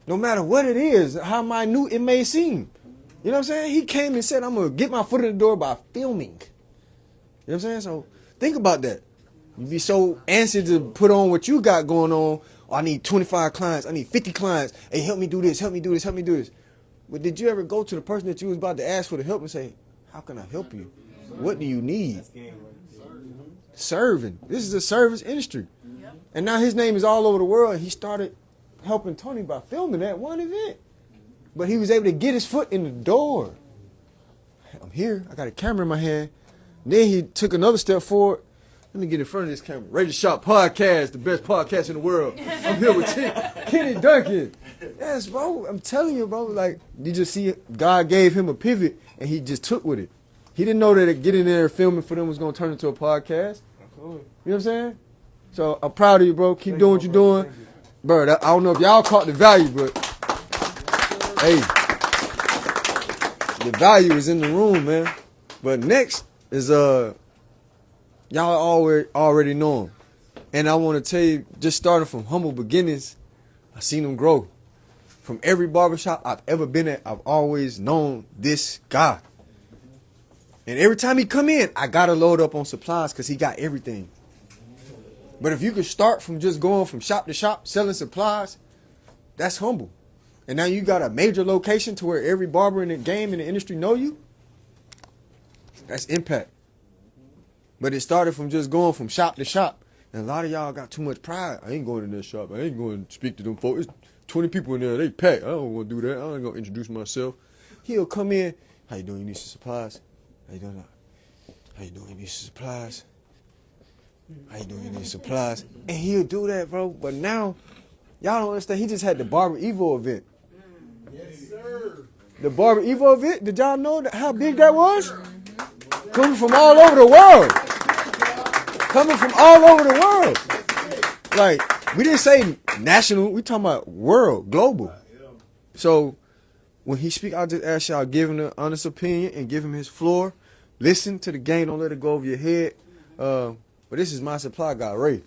No matter what it is, how minute it may seem. You know what I'm saying? He came and said, I'm going to get my foot in the door by filming. You know what I'm saying? So think about that. You be so anxious to put on what you got going on. Oh, I need 25 clients. I need 50 clients. Hey, help me do this. Help me do this. Help me do this. But did you ever go to the person that you was about to ask for the help and say, how can I help you? What do you need? Serving. This is a service industry. And now his name is all over the world. He started helping Tony by filming that one event. But he was able to get his foot in the door. I'm here. I got a camera in my hand. Then he took another step forward. Let me get in front of this camera. Radio Shop Podcast, the best podcast in the world. I'm here with Kenny Duncan. Yes, bro. I'm telling you, bro. Like, you just see God gave him a pivot, and he just took with it. He didn't know that getting there filming for them was going to turn into a podcast. You know what I'm saying? So I'm proud of you, bro. Keep doing what you're doing. Bro, I don't know if y'all caught the value, but hey, the value is in the room, man. But next is y'all already know him. And I want to tell you, just starting from humble beginnings, I seen him grow. From every barbershop I've ever been at, I've always known this guy. And every time he come in, I got to load up on supplies because he got everything. But if you could start from just going from shop to shop, selling supplies, that's humble. And now you got a major location to where every barber in the game, in the industry know you. That's impact. But it started from just going from shop to shop. And a lot of y'all got too much pride. I ain't going in that shop. I ain't going to speak to them folks. It's 20 people in there. They packed. I don't want to do that. I ain't going to introduce myself. He'll come in. How you doing? You need some supplies? How you doing? How you doing? You need some supplies? How you doing? You need supplies? And he'll do that, bro. But now, y'all don't understand. He just had the Barber Evo event. Yes, sir. The Barber Evo event, did y'all know how big that was? Coming from all over the world. Coming from all over the world. Like, we didn't say national, we talking about world, global. So, when he speak, I'll just ask y'all, give him an honest opinion and give him his floor. Listen to the game, don't let it go over your head. But this is my supply guy, Ray.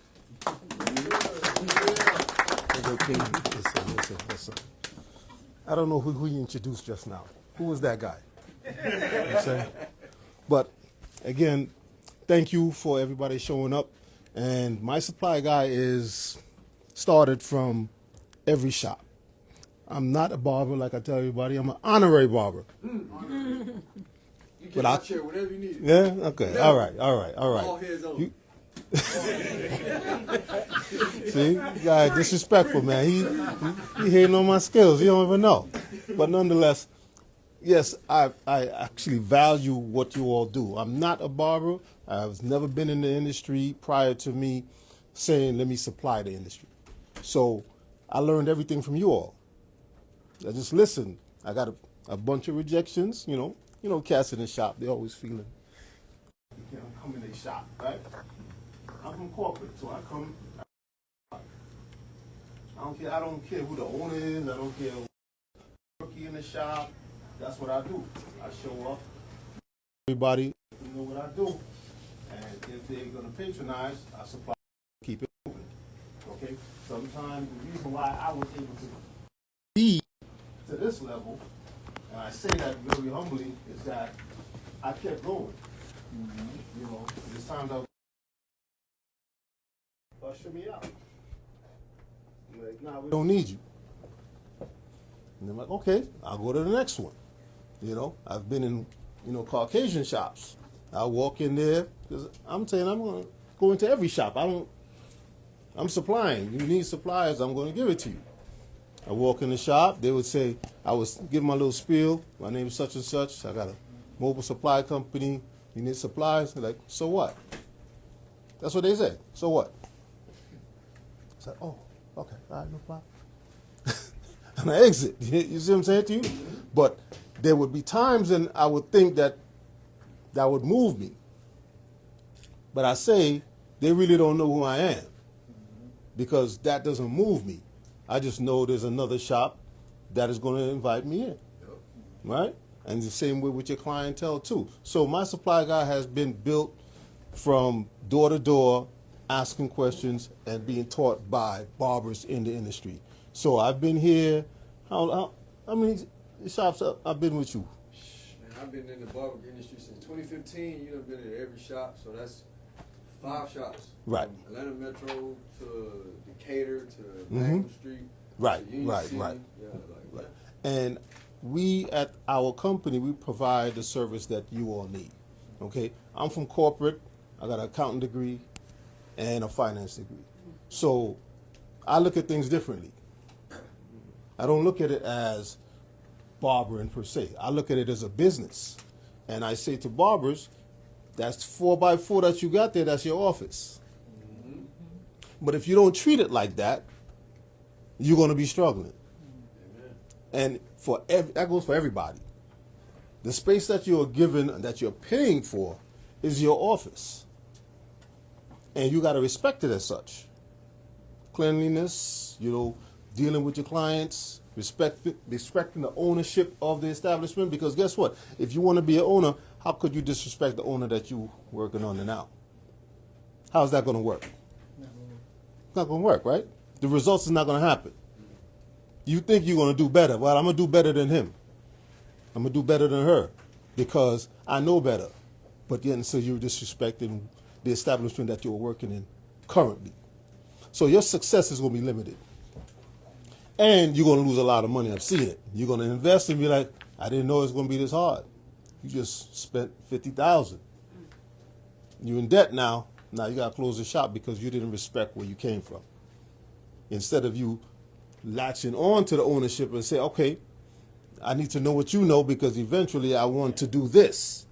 Listen. I don't know who you introduced just now. Who was that guy? You know what I'm saying? But again, thank you for everybody showing up. And my supply guy is started from every shop. I'm not a barber like I tell everybody. I'm an honorary barber. You But can I- share whatever you need. Yeah? Okay. All right. All heads on. You- See, guy disrespectful, man. He hating on my skills. He don't even know. But nonetheless, yes, I actually value what you all do. I'm not a barber. I've never been in the industry prior to me saying, let me supply the industry. So I learned everything from you all. I just listened. I got a bunch of rejections, you know, cats in the shop, they always feeling. You can't come in the shop, right? I'm from corporate, so I come. I don't care who the owner is. I don't care who rookie in the shop. That's what I do. I show up. Everybody know what I do, and if they're gonna patronize, I supply. Keep it moving. Okay. Sometimes the reason why I was able to be to this level, and I say that very humbly, is that I kept going. You know, this time I usher me out. Like, nah, we don't need you. And I'm like, okay, I'll go to the next one. You know, I've been in, Caucasian shops. I walk in there because I'm saying I'm going to go into every shop. I'm supplying. You need supplies, I'm going to give it to you. I walk in the shop, they would say, I was giving my little spiel, my name is such and such, I got a mobile supply company, you need supplies? They're like, so what? That's what they said, so what? I said, oh, okay, all right, no problem. And I exit, you see what I'm saying to you? But there would be times and I would think that would move me. But I say, they really don't know who I am because that doesn't move me. I just know there's another shop that is going to invite me in, right? And the same way with your clientele too. So my supply guy has been built from door to door, asking questions and being taught by barbers in the industry. So I've been here. How many shops I've been with you? Man, I've been in the barber industry since 2015. You've been in every shop, so that's 5 shops. Right. From Atlanta Metro to Decatur to Magnum Street. Right, to Union right, City. right. Yeah, Right. And we at our company, we provide the service that you all need. Okay? I'm from corporate. I got an accounting degree and a finance degree. So I look at things differently. I don't look at it as barbering per se. I look at it as a business. And I say to barbers, that's 4x4 that you got there, that's your office. But if you don't treat it like that, you're going to be struggling. And that goes for everybody. The space that you're given, that you're paying for, is your office. And you got to respect it as such. Cleanliness, dealing with your clients, respecting the ownership of the establishment. Because guess what? If you want to be an owner, how could you disrespect the owner that you're working under now? How's that going to work? It's not going to work, right? The results is not going to happen. You think you're going to do better. Well, I'm going to do better than him. I'm going to do better than her because I know better. But then, so you're disrespecting the establishment that you're working in currently. So your success is going to be limited. And you're going to lose a lot of money. I've seen it. You're going to invest and be like, I didn't know it was going to be this hard. You just spent $50,000. You're in debt now. Now you got to close the shop because you didn't respect where you came from. Instead of you latching on to the ownership and say, okay, I need to know what you know because eventually I want to do this.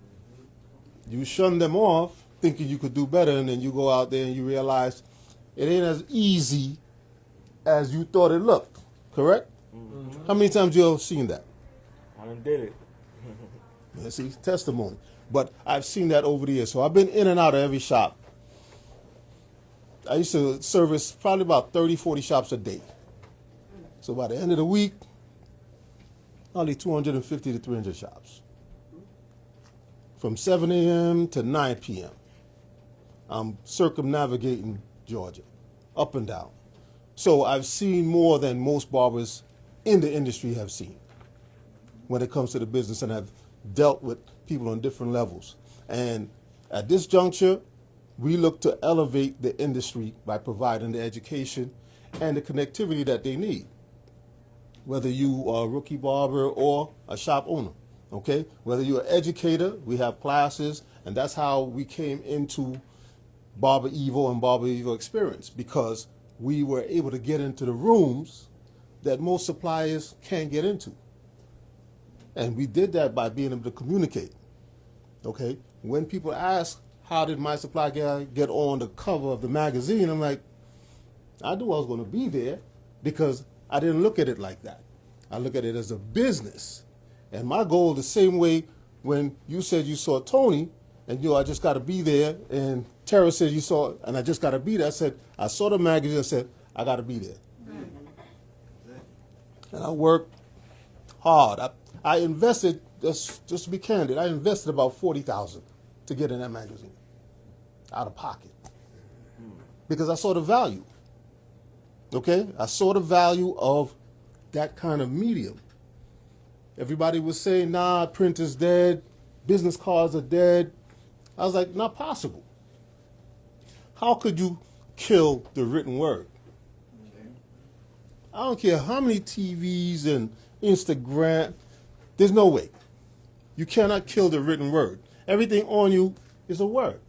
You shun them off thinking you could do better, and then you go out there and you realize it ain't as easy as you thought it looked, correct? Mm-hmm. How many times you have seen that? I done did it. Yeah, see, testimony. But I've seen that over the years. So I've been in and out of every shop. I used to service probably about 30, 40 shops a day. So by the end of the week, only 250 to 300 shops. From 7 a.m. to 9 p.m. I'm circumnavigating Georgia, up and down. So I've seen more than most barbers in the industry have seen when it comes to the business, and have dealt with people on different levels. And at this juncture, we look to elevate the industry by providing the education and the connectivity that they need. Whether you are a rookie barber or a shop owner, okay? Whether you're an educator, we have classes, and that's how we came into Barber Evo and Barber Evo Experience, because we were able to get into the rooms that most suppliers can't get into. And we did that by being able to communicate, okay? When people ask, how did my supply guy get on the cover of the magazine? I'm like, I knew I was going to be there because I didn't look at it like that. I look at it as a business. And my goal, the same way when you said you saw Tony, and I just got to be there, and Tara said you saw, and I just got to be there. I said, I saw the magazine, I said, I got to be there. And I worked hard. I invested, just to be candid, I invested about $40,000 to get in that magazine, out of pocket, because I saw the value. Okay, I saw the value of that kind of medium. Everybody was saying, nah, print is dead, business cards are dead. I was like, not possible. How could you kill the written word? I don't care how many TVs and Instagram, there's no way. You cannot kill the written word. Everything on you It's a word.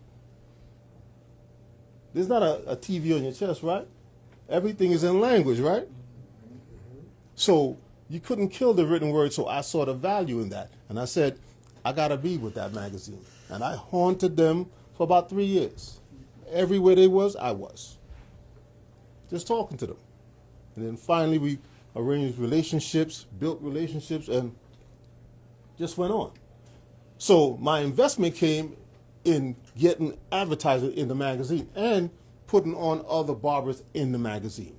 There's not a TV on your chest, right? Everything is in language, right? So you couldn't kill the written word, so I saw the value in that. And I said, I got to be with that magazine. And I haunted them for about 3 years. Everywhere they was, I was. Just talking to them. And then finally we arranged relationships, built relationships, and just went on. So my investment came in getting advertising in the magazine and putting on other barbers in the magazine.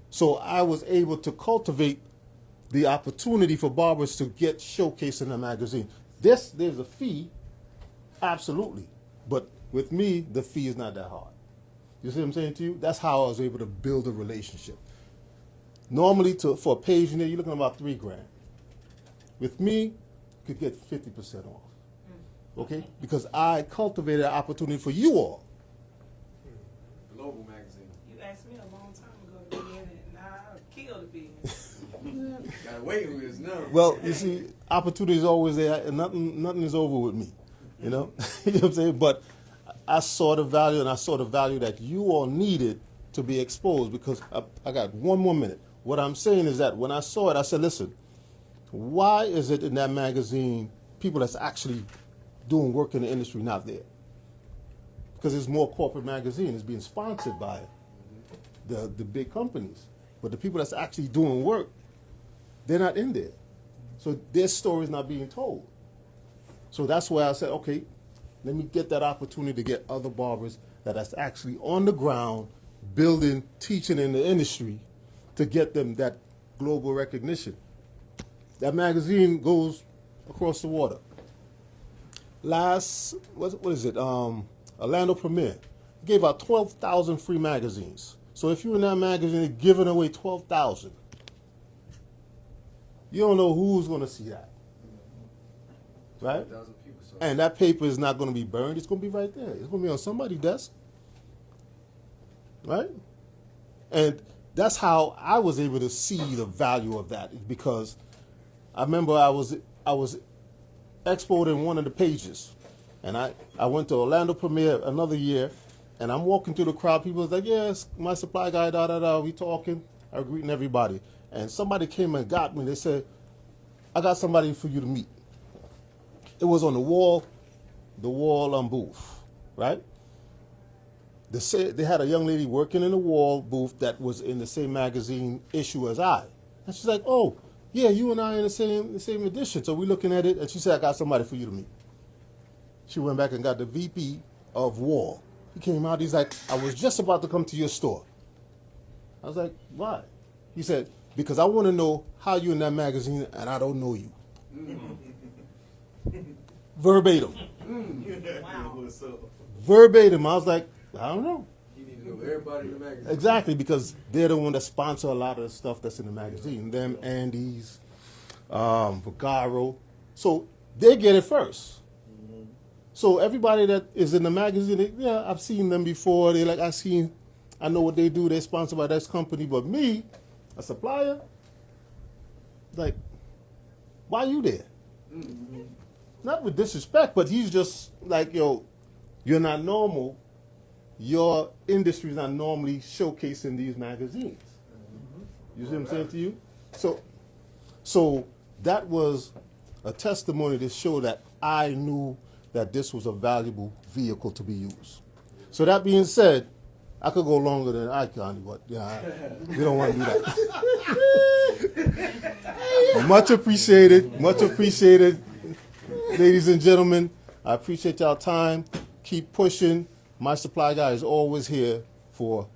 So I was able to cultivate the opportunity for barbers to get showcased in the magazine. There's a fee, absolutely. But with me, the fee is not that hard. You see what I'm saying to you? That's how I was able to build a relationship. Normally, for a page in there, you're looking at about $3,000. With me, you could get 50% off. Okay? Because I cultivated an opportunity for you all. Global magazine. You asked me a long time ago to be in it, and I killed the business. Gotta wait with this now. Well, you see, opportunity is always there, and nothing is over with me. You know? You know what I'm saying? But I saw the value, and I saw the value that you all needed to be exposed, because I got one more minute. What I'm saying is that when I saw it, I said, listen, why is it in that magazine people that's actually doing work in the industry not there? Because it's more corporate magazine. It's being sponsored by the big companies. But the people that's actually doing work, they're not in there. So their story is not being told. So that's why I said, okay, let me get that opportunity to get other barbers that's actually on the ground, building, teaching in the industry, to get them that global recognition. That magazine goes across the water. What is it? Orlando Premier gave out 12,000 free magazines. So if you're in that magazine, they're giving away 12,000. You don't know who's going to see that, right? And that paper is not going to be burned. It's going to be right there. It's going to be on somebody's desk, right? And that's how I was able to see the value of that, because I remember I was exporting one of the pages, and I went to Orlando Premier another year, and I'm walking through the crowd. People was like, yes, my supply guy, we talking. I'm greeting everybody. And somebody came and got me. They said, I got somebody for you to meet. It was on the wall booth, right? They had a young lady working in the wall booth that was in the same magazine issue as I. And she's like, oh, yeah, you and I are in the same edition. So we're looking at it, and she said, I got somebody for you to meet. She went back and got the VP of Wall. He came out, he's like, I was just about to come to your store. I was like, why? He said, because I want to know how you're in that magazine, and I don't know you. Verbatim. Wow. Verbatim. I was like, I don't know. You need to know everybody in the magazine. Exactly, because they're the one that sponsor a lot of the stuff that's in the magazine. Them, Andes, Vagaro. So they get it first. So everybody that is in the magazine, yeah, I've seen them before. They're like, I know what they do. They're sponsored by this company. But me, a supplier, like, why you there? Mm-hmm. Not with disrespect, but he's just like, yo, you're not normal. Your industry is not normally showcasing these magazines. You see what I'm saying to you? So that was a testimony to show that I knew that this was a valuable vehicle to be used. So that being said, I could go longer than I can, but yeah, we don't want to do that. Much appreciated, ladies and gentlemen. I appreciate y'all time. Keep pushing. My supply guy is always here for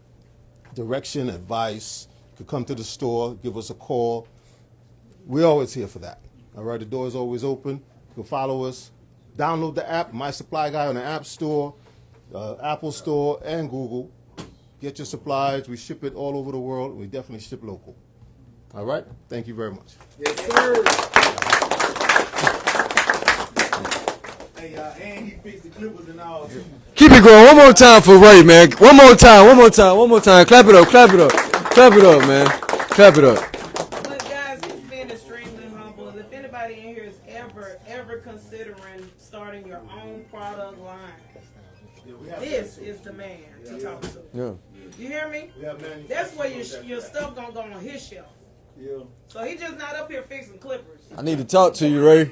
direction, advice. You could come to the store, give us a call. We're always here for that. All right, the door is always open. You can follow us. Download the app, My Supply Guy, on the App Store, Apple Store, and Google. Get your supplies. We ship it all over the world. We definitely ship local. All right? Thank you very much. Yes, sir. Hey, and he fixed the clippers and all, too. Keep it going. One more time for Ray, man. One more time. Clap it up, man. Clap it up. But guys, he's been extremely humble. If anybody in here is ever considering starting starting your own product line. Yeah, we have This is the man to talk to. Yeah. You hear me? We have manufacturers That's where that- your stuff gonna go on his shelf. Yeah. So he just not up here fixing clippers. I need to talk to you, Ray.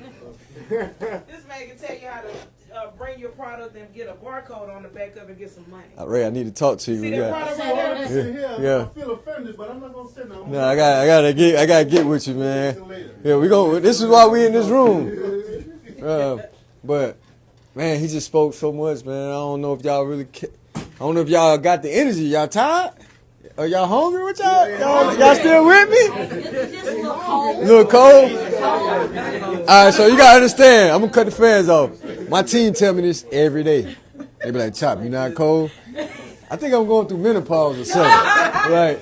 This man can tell you how to bring your product and get a barcode on the back of it and get some money. Ray, I need to talk to you. See We that got- product right there? Sit here, Yeah. I feel offended, but I'm not gonna say nothing. No, I gotta get with you, man. Yeah, we go. This is why we in this room. But man, he just spoke so much, man. I don't know if y'all really. I don't know if y'all got the energy. Y'all tired? Are y'all hungry with y'all? Y'all still with me? Just a little cold. A little cold? All right, so you gotta understand. I'm gonna cut the fans off. My team tell me this every day. They be like, "Chop, you not cold?" I think I'm going through menopause or something. Like,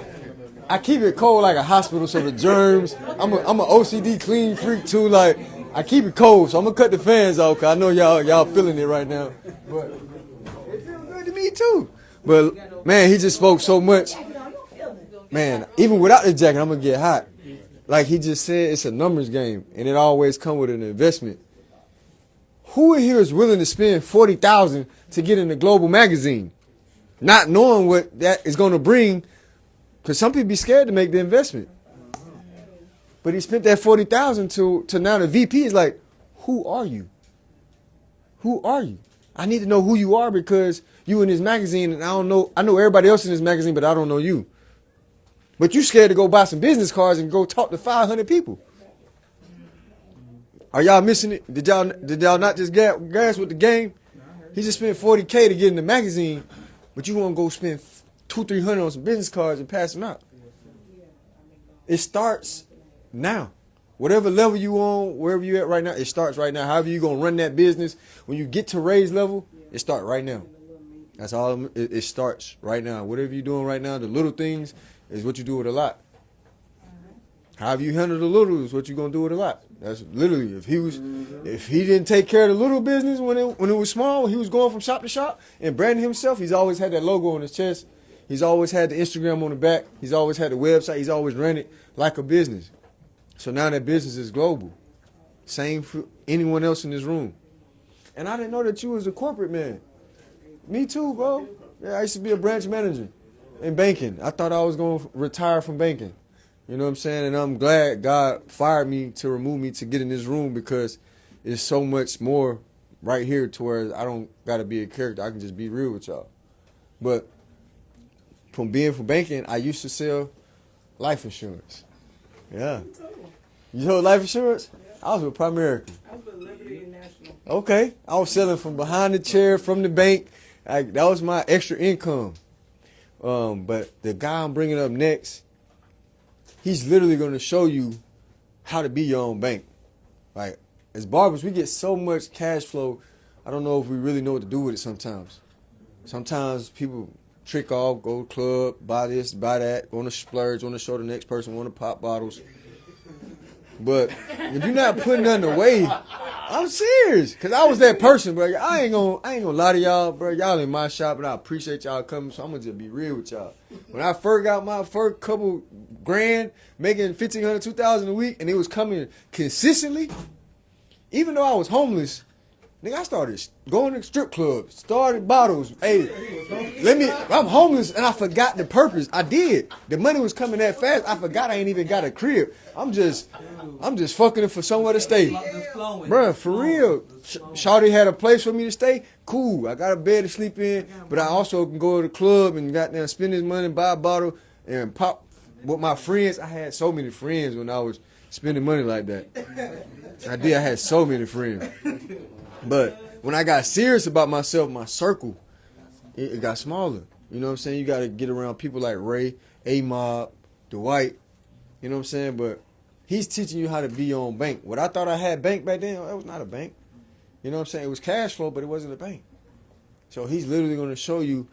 I keep it cold like a hospital, so the germs. I'm a OCD clean freak too. Like, I keep it cold, so I'm gonna cut the fans off because I know y'all feeling it right now. But it feels good to me too. But man, he just spoke so much. Man, even without the jacket, I'm gonna get hot. Like he just said, it's a numbers game, and it always come with an investment. Who in here is willing to spend $40,000 to get in a global magazine, not knowing what that is going to bring? Because some people be scared to make the investment. But he spent that $40,000 to now the VP is like, who are you? Who are you? I need to know who you are because you in this magazine, and I don't know. I know everybody else in this magazine, but I don't know you. But you scared to go buy some business cards and go talk to 500 people. Are y'all missing it? Did y'all not just gas with the game? He just spent $40K to get in the magazine, but you want to go spend $200-300 on some business cards and pass them out. It starts now. Whatever level you on, wherever you at right now, it starts right now. However you gonna run that business, when you get to raise level, it starts right now. That's all. It starts right now. Whatever you're doing right now, the little things is what you do with a lot. However you handle the little is what you're gonna do with a lot. That's literally if he didn't take care of the little business when it was small, when he was going from shop to shop and branding himself, he's always had that logo on his chest. He's always had the Instagram on the back. He's always had the website. He's always ran it like a business. So now that business is global. Same for anyone else in this room. And I didn't know that you was a corporate man. Me too, bro. Yeah, I used to be a branch manager in banking. I thought I was going to retire from banking. You know what I'm saying? And I'm glad God fired me to remove me to get in this room because it's so much more right here to where I don't got to be a character. I can just be real with y'all. But from being from banking, I used to sell life insurance. Yeah. You sold life insurance? I was with Primerica. I was with Liberty National. Okay. I was selling from behind the chair, from the bank. That was my extra income. But the guy I'm bringing up next, he's literally going to show you how to be your own bank. Like, as barbers, we get so much cash flow, I don't know if we really know what to do with it sometimes. Sometimes people trick off, go to the club, buy this, buy that, want to splurge, want to show the next person, want to pop bottles. But if you're not putting nothing away, I'm serious. Because I was that person, bro. I ain't gonna lie to y'all, bro. Y'all in my shop, and I appreciate y'all coming, so I'm going to just be real with y'all. When I first got my first couple grand, making $1,500, $2,000 a week, and it was coming consistently, even though I was homeless, nigga, I started going to strip clubs, started bottles. Hey, I'm homeless, and I forgot the purpose. I did. The money was coming that fast, I forgot I ain't even got a crib. I'm just fucking it for somewhere to stay. Bruh, for real. Shawty had a place for me to stay. Cool. I got a bed to sleep in, but I also can go to the club and goddamn spend this money, buy a bottle, and pop with my friends. I had so many friends when I was spending money like that. I had so many friends. But when I got serious about myself, my circle, it got smaller. You know what I'm saying? You got to get around people like Ray, A-Mob, Dwight. You know what I'm saying? But he's teaching you how to be your own bank. What I thought I had bank back then, that was not a bank. You know what I'm saying? It was cash flow, but it wasn't a bank. So he's literally going to show you,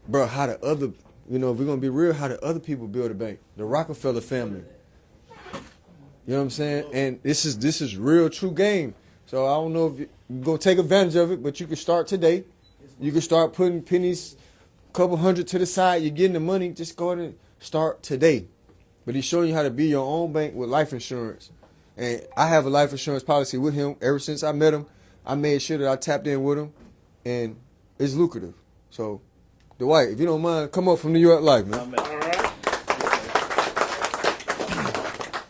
bro, how the other, if we're going to be real, how the other people build a bank. The Rockefeller family. You know what I'm saying? And this is real true game. So I don't know if you're going to take advantage of it, but you can start today. You can start putting pennies, a couple hundred to the side. You're getting the money. Just go ahead and start today. But he's showing you how to be your own bank with life insurance. And I have a life insurance policy with him ever since I met him. I made sure that I tapped in with him, and it's lucrative. So, Dwight, if you don't mind, come up from New York Life, man.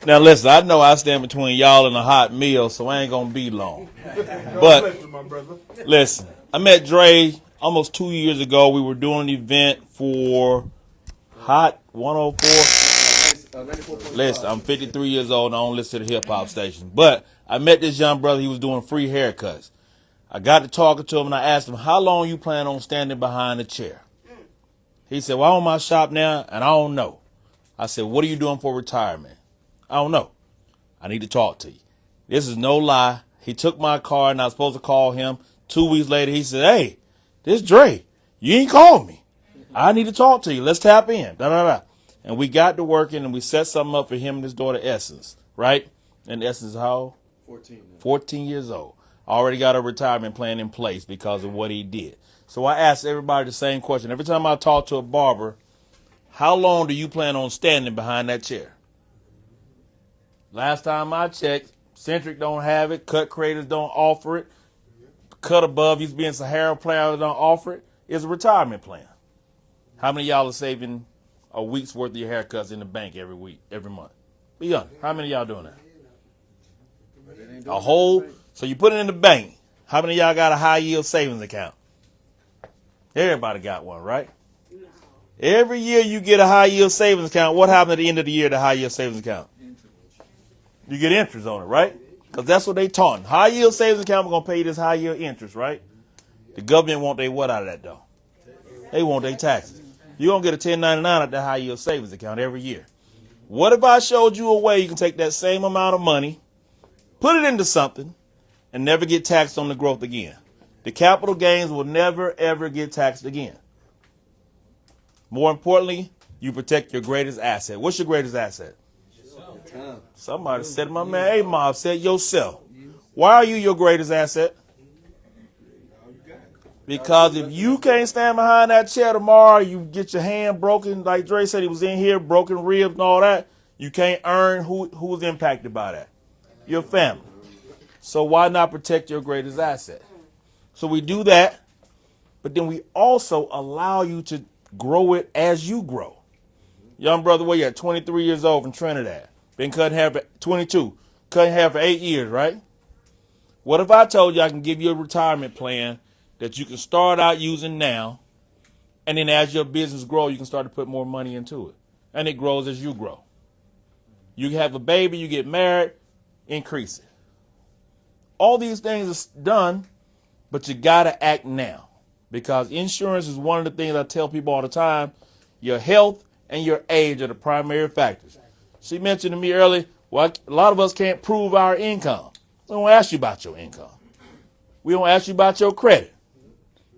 Now listen, I know I stand between y'all and a hot meal, so I ain't gonna be long. But listen, I met Dre almost 2 years ago. We were doing an event for Hot 104. Listen, I'm 53 years old and I don't listen to the hip hop station. But I met this young brother. He was doing free haircuts. I got to talking to him and I asked him, how long you plan on standing behind the chair? He said, well, I'm in my shop now and I don't know. I said, what are you doing for retirement? I don't know. I need to talk to you. This is no lie. He took my card and I was supposed to call him. 2 weeks later, he said, hey, this Dre. You ain't called me. I need to talk to you. Let's tap in. Da, da, da. And we got to working and we set something up for him and his daughter Essence, right? And Essence is how old? 14 years old. Already got a retirement plan in place because of what he did. So I asked everybody the same question. Every time I talk to a barber, how long do you plan on standing behind that chair? Last time I checked, Centric don't have it. Cut Creators don't offer it. Cut Above used to be in Sahara Player don't offer it. It's a retirement plan. How many of y'all are saving a week's worth of your haircuts in the bank every week, every month? Be honest. How many of y'all doing that? A whole. So you put it in the bank. How many of y'all got a high yield savings account? Everybody got one, right? Every year you get a high yield savings account. What happens at the end of the year to high yield savings account? You get interest on it, right? Because that's what they taught. High yield savings account, we're going to pay you this high yield interest, right? The government want they what out of that, though? They want their taxes. You're going to get a 1099 at the high yield savings account every year. What if I showed you a way you can take that same amount of money, put it into something, and never get taxed on the growth again? The capital gains will never, ever get taxed again. More importantly, you protect your greatest asset. What's your greatest asset? Somebody said, my man, hey, Mob said yourself. Why are you your greatest asset? Because if you can't stand behind that chair tomorrow, you get your hand broken, like Dre said he was in here, broken ribs and all that, you can't earn who's impacted by that? Your family. So why not protect your greatest asset? So we do that, but then we also allow you to grow it as you grow. Young brother, where you at? 23 years old from Trinidad. Been cutting hair for 22. Cutting hair for 8 years, right? What if I told you I can give you a retirement plan that you can start out using now, and then as your business grows, you can start to put more money into it. And it grows as you grow. You have a baby, you get married, increase it. All these things are done, but you got to act now. Because insurance is one of the things I tell people all the time. Your health and your age are the primary factors. She mentioned to me earlier, well, a lot of us can't prove our income. We don't ask you about your income. We don't ask you about your credit.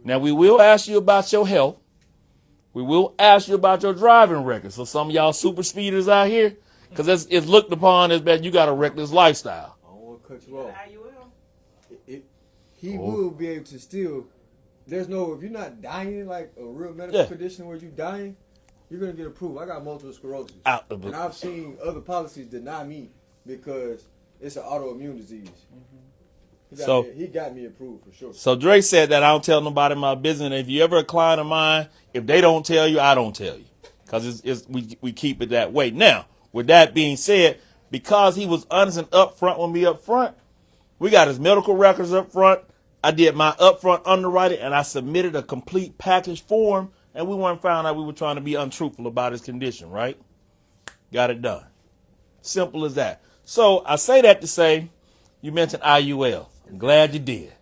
Now, we will ask you about your health. We will ask you about your driving record. So some of y'all super speeders out here, because it's looked upon as bad you got a reckless lifestyle. I don't want to cut you off. He will be able to still, if you're not dying like a real medical condition where you're dying, you're going to get approved. I got multiple sclerosis. And I've seen other policies deny me because it's an autoimmune disease. He got me approved for sure. So Dre said that I don't tell nobody my business. And if you ever a client of mine, if they don't tell you, I don't tell you. Because we keep it that way. Now, with that being said, because he was honest and upfront with me up front, we got his medical records up front. I did my upfront underwriting, and I submitted a complete package form, and we weren't found out we were trying to be untruthful about his condition, right? Got it done. Simple as that. So I say that to say, you mentioned IUL. I'm glad you did.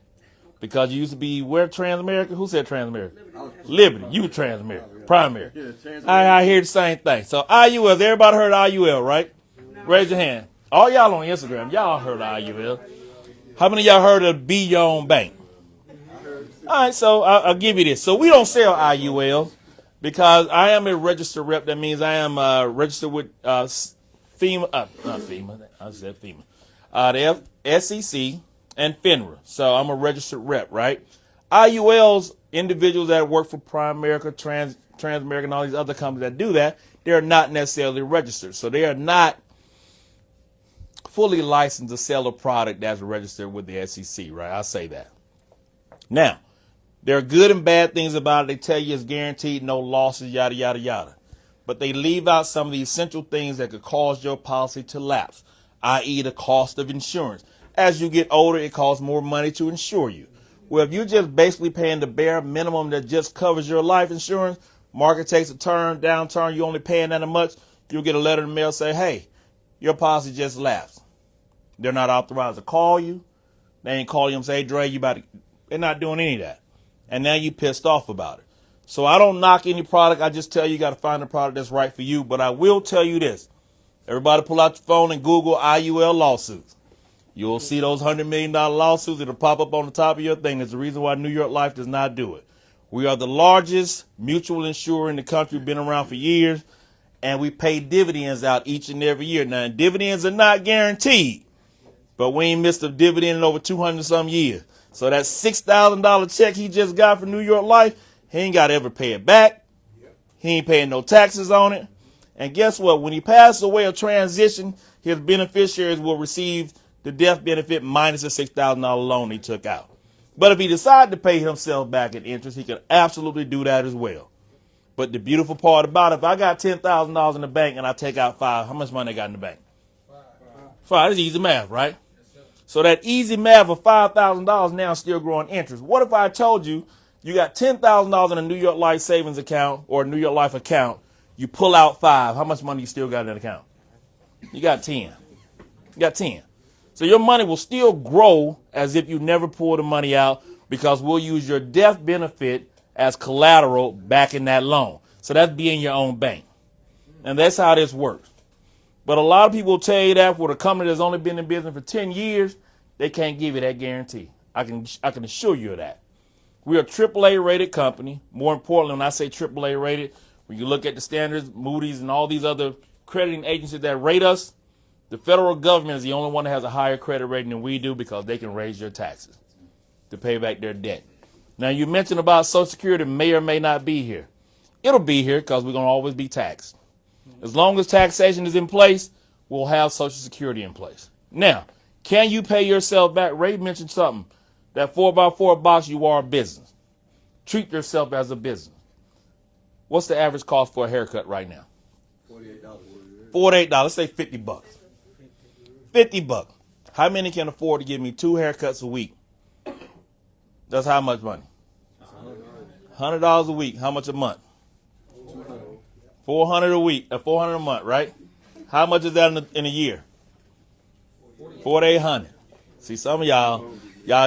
Because you used to be where Transamerica? Who said Transamerica? Liberty. You were Transamerica. Primary. I hear the same thing. So IUL, everybody heard of IUL, right? Raise your hand. All y'all on Instagram, y'all heard of IUL. How many of y'all heard of Be Your Own Bank? All right, so I'll give you this. So we don't sell IUL because I am a registered rep. That means I am registered with FEMA, not FEMA, I said FEMA, the SEC and FINRA. So I'm a registered rep, right? IULs, individuals that work for Primerica, Transamerica, and all these other companies that do that, they're not necessarily registered. So they are not fully licensed to sell a product that's registered with the SEC, right? I say that. Now, there are good and bad things about it. They tell you it's guaranteed, no losses, yada, yada, yada. But they leave out some of the essential things that could cause your policy to lapse, i.e. the cost of insurance. As you get older, it costs more money to insure you. Well, if you're just basically paying the bare minimum that just covers your life insurance, market takes a downturn, you're only paying that much, you'll get a letter in the mail say, hey, your policy just lapsed. They're not authorized to call you. They ain't call you and say, hey, Dre, they're not doing any of that. And now you pissed off about it. So I don't knock any product. I just tell you got to find a product that's right for you. But I will tell you this. Everybody pull out your phone and Google IUL lawsuits. You'll see those $100 million lawsuits. It'll pop up on the top of your thing. There's a reason why New York Life does not do it. We are the largest mutual insurer in the country. We've been around for years. And we pay dividends out each and every year. Now, dividends are not guaranteed. But we ain't missed a dividend in over 200 some years. So that $6,000 check he just got from New York Life, he ain't got to ever pay it back. He ain't paying no taxes on it. And guess what? When he passes away or transition, his beneficiaries will receive the death benefit minus the $6,000 loan he took out. But if he decided to pay himself back in interest, he could absolutely do that as well. But the beautiful part about it, if I got $10,000 in the bank and I take out $5,000, how much money I got in the bank? $5,000. That's easy math, right? So that easy math of $5,000 now still growing interest. What if I told you you got $10,000 in a New York Life savings account or a New York Life account, you pull out $5,000, how much money you still got in that account? You got 10. You got 10. So your money will still grow as if you never pulled the money out because we'll use your death benefit as collateral back in that loan. So that's being your own bank. And that's how this works. But a lot of people will tell you that for a company that's only been in business for 10 years, they can't give you that guarantee. I can assure you of that. We're a AAA rated company. More importantly, when I say AAA rated, when you look at the standards, Moody's and all these other crediting agencies that rate us, the federal government is the only one that has a higher credit rating than we do because they can raise your taxes to pay back their debt. Now, you mentioned about Social Security may or may not be here. It'll be here because we're going to always be taxed. As long as taxation is in place, we'll have Social Security in place. Now, can you pay yourself back? Ray mentioned something. That 4x4 box, you are a business. Treat yourself as a business. What's the average cost for a haircut right now? $48. Let's say $50. $50. How many can afford to give me 2 haircuts a week? That's how much money? $100 a week. How much a month? $400 a week. $400 a month, right? How much is that in a year? $4,800. See, some of y'all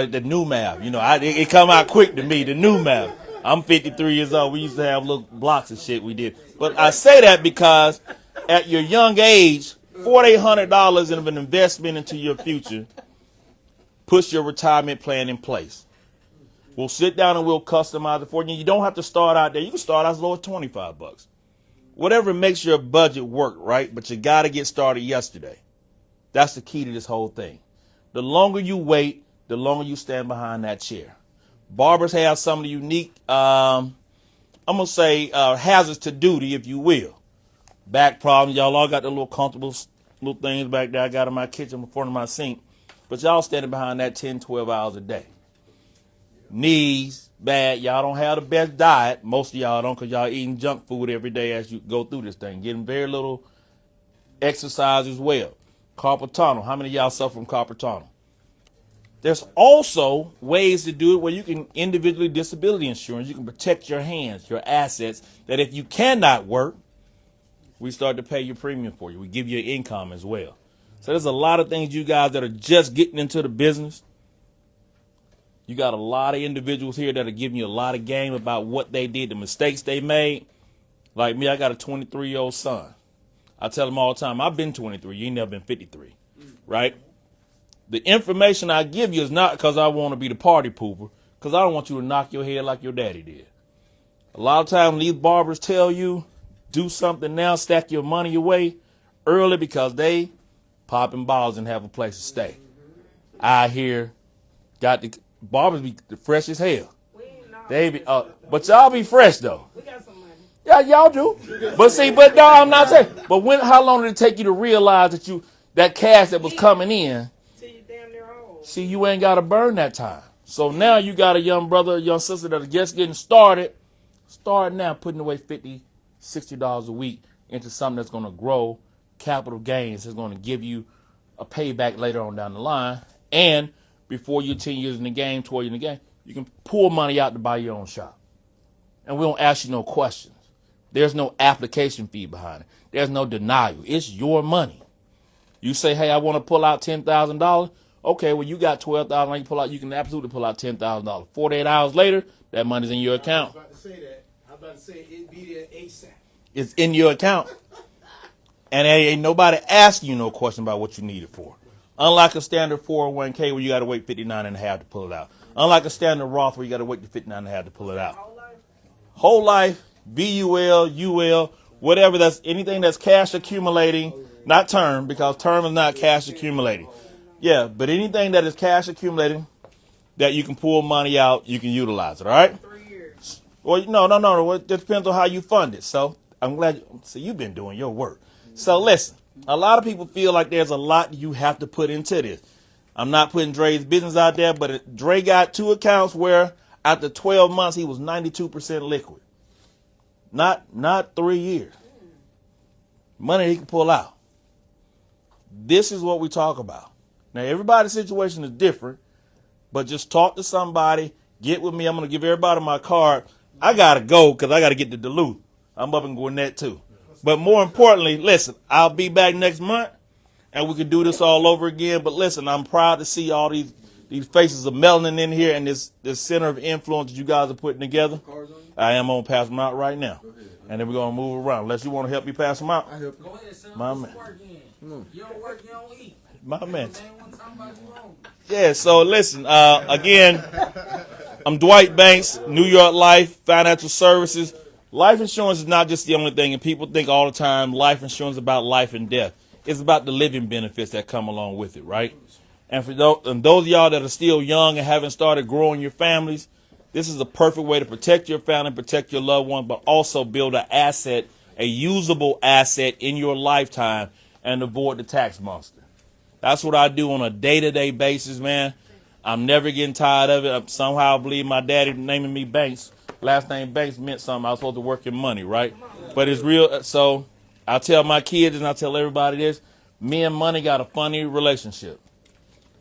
the new math. You know, it come out quick to me. The new math. I'm 53 years old. We used to have little blocks of shit we did. But I say that because at your young age, $4,800 of an investment into your future puts your retirement plan in place. We'll sit down and we'll customize it for you. You don't have to start out there. You can start out as low as $25. Whatever makes your budget work, right? But you got to get started yesterday. That's the key to this whole thing. The longer you wait, the longer you stand behind that chair. Barbers have some of the unique, I'm going to say, hazards to duty, if you will. Back problems. Y'all all got the little comfortable little things back there I got in my kitchen in front of my sink. But y'all standing behind that 10, 12 hours a day. Knees, bad. Y'all don't have the best diet. Most of y'all don't because y'all eating junk food every day as you go through this thing. Getting very little exercise as well. Carpal tunnel. How many of y'all suffer from carpal tunnel? There's also ways to do it where you can individually disability insurance. You can protect your hands, your assets, that if you cannot work, we start to pay your premium for you. We give you an income as well. So there's a lot of things, you guys that are just getting into the business. You got a lot of individuals here that are giving you a lot of game about what they did, the mistakes they made. Like me, I got a 23-year-old son. I tell him all the time, I've been 23. You ain't never been 53, right? The information I give you is not because I want to be the party pooper, because I don't want you to knock your head like your daddy did. A lot of times these barbers tell you, do something now, stack your money away early because they popping balls and have a place to stay. I hear got the barbers be fresh as hell. They be, but y'all be fresh though. We got some money. Yeah, y'all do. But see, no, I'm not saying. But how long did it take you to realize that that cash that was coming in, Till you damn near old. see, you ain't got to burn that time. So now you got a young brother, a young sister that are just getting started. Start now putting away $50, $60 a week into something that's going to grow capital gains. That's going to give you a payback later on down the line. And before you're 10 years in the game, 12 years in the game, you can pull money out to buy your own shop. And we don't ask you no questions. There's no application fee behind it. There's no denial. It's your money. You say, hey, I want to pull out $10,000. Okay, well, you got $12,000. You pull out. You can absolutely pull out $10,000. 48 hours later, that money's in your account. I was about to say that. I was about to say it'd be there ASAP. It's in your account. And ain't nobody asking you no question about what you need it for. Unlike a standard 401k where you got to wait 59 and a half to pull it out. Unlike a standard Roth where you got to wait to 59 and a half to pull it out. Whole life, VUL, UL, whatever, that's anything that's cash accumulating, not term, because term is not cash accumulating. Yeah, but anything that is cash accumulating that you can pull money out, you can utilize it, all right? 3 years. Well, no. It depends on how you fund it. So I'm glad. You've been doing your work. So listen, a lot of people feel like there's a lot you have to put into this. I'm not putting Dre's business out there, but Dre got 2 accounts where after 12 months he was 92% liquid. Not 3 years. Money he can pull out. This is what we talk about. Now everybody's situation is different, but just talk to somebody. Get with me. I'm going to give everybody my card. I got to go because I got to get to Duluth. I'm up in Gwinnett too. But more importantly, listen, I'll be back next month and we can do this all over again. But listen, I'm proud to see all these faces of melanin in here and this center of influence that you guys are putting together. I am going to pass them out right now. And then we're going to move around. Unless you want to help me pass them out. Go ahead, son. My Let's man. work in. You don't work, you don't eat. My man. One time about you wrong. Yeah, so listen, again, I'm Dwight Banks, New York Life, Financial Services. Life insurance is not just the only thing, and people think all the time life insurance is about life and death. It's about the living benefits that come along with it, right? And for those of y'all that are still young and haven't started growing your families, this is a perfect way to protect your family, protect your loved ones, but also build an asset, a usable asset in your lifetime and avoid the tax monster. That's what I do on a day-to-day basis, man. I'm never getting tired of it. Somehow I believe my daddy naming me Banks, last name Banks, meant something. I was supposed to work in money, right? But it's real. So I tell my kids and I tell everybody this, me and money got a funny relationship.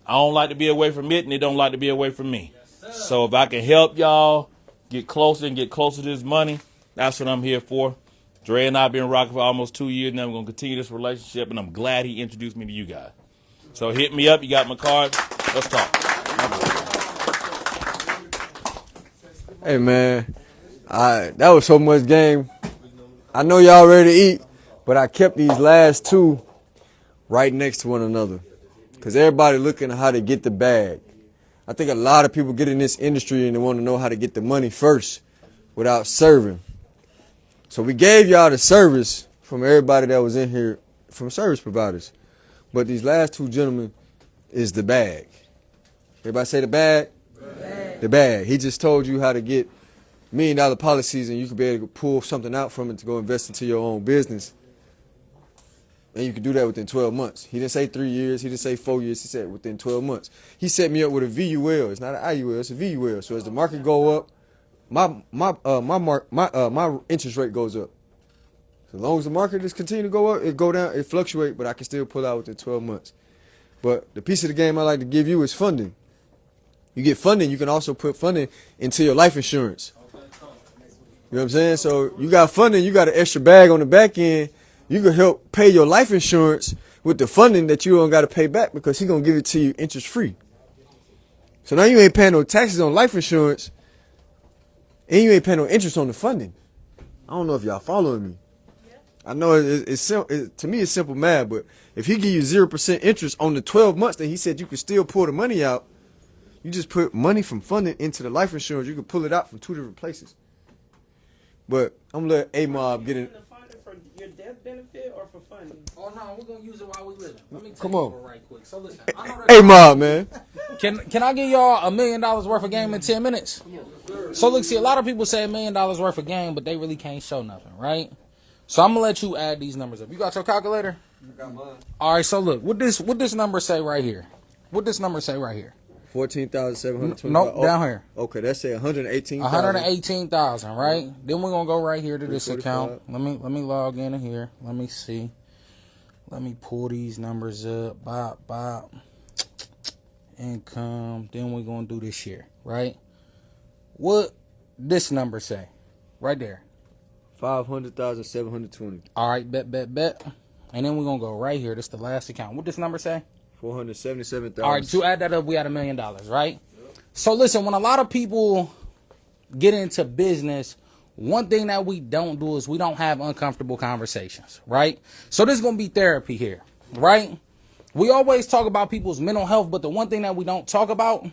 I don't like to be away from it, and it don't like to be away from me. So if I can help y'all get closer and get closer to this money, that's what I'm here for. Dre and I have been rocking for almost 2 years now. We're going to continue this relationship, and I'm glad he introduced me to you guys. So hit me up. You got my card. Let's talk. Hey, man. That was so much game. I know y'all ready to eat, but I kept these last 2 right next to one another because everybody looking at how to get the bag. I think a lot of people get in this industry and they want to know how to get the money first without serving. So we gave y'all the service from everybody that was in here from service providers. But these last 2 gentlemen is the bag. Everybody say the bag? The bag. He just told you how to get $1 million policies and you could be able to pull something out from it to go invest into your own business. And you can do that within 12 months. He didn't say 3 years. He didn't say 4 years. He said within 12 months. He set me up with a VUL. It's not an IUL. It's a VUL. So as the market go up, my interest rate goes up. So as long as the market just continue to go up, it go down, it fluctuate, but I can still pull out within 12 months. But the piece of the game I like to give you is funding. You get funding, you can also put funding into your life insurance. You know what I'm saying? So you got funding, you got an extra bag on the back end. You can help pay your life insurance with the funding that you don't got to pay back because he's going to give it to you interest free. So now you ain't paying no taxes on life insurance and you ain't paying no interest on the funding. I don't know if y'all following me. I know to me it's simple math, but if he give you 0% interest on the 12 months that he said you could still pull the money out, you just put money from funding into the life insurance. You can pull it out from 2 different places. But I'm going to let A-Mob get in. For your death benefit or for funding? Oh no, we're gonna use it while we living. Let me Come take on. over right quick. So listen, I know that A-Mob, man. Can I give y'all $1 million worth of game in 10 minutes? So look, see, a lot of people say $1 million worth of game, but they really can't show nothing, right? So I'm gonna let you add these numbers up. You got your calculator? All right, so look, what this number say right here? What this number say right here? 14,720. Nope, down here. Okay, that's say 118,000. 118,000, right? Then we're gonna go right here to this account. 345. Let me log in here. Let me see. Let me pull these numbers up. Bop. Income. Then we're gonna do this here, right? What this number say? Right there. 500,720. All right, bet. And then we're gonna go right here. This is the last account. What this number say? 477,000. All right, to add that up, we had $1 million, right? So listen, when a lot of people get into business, one thing that we don't do is we don't have uncomfortable conversations, right? So this is going to be therapy here, right? We always talk about people's mental health, but the one thing that we don't talk about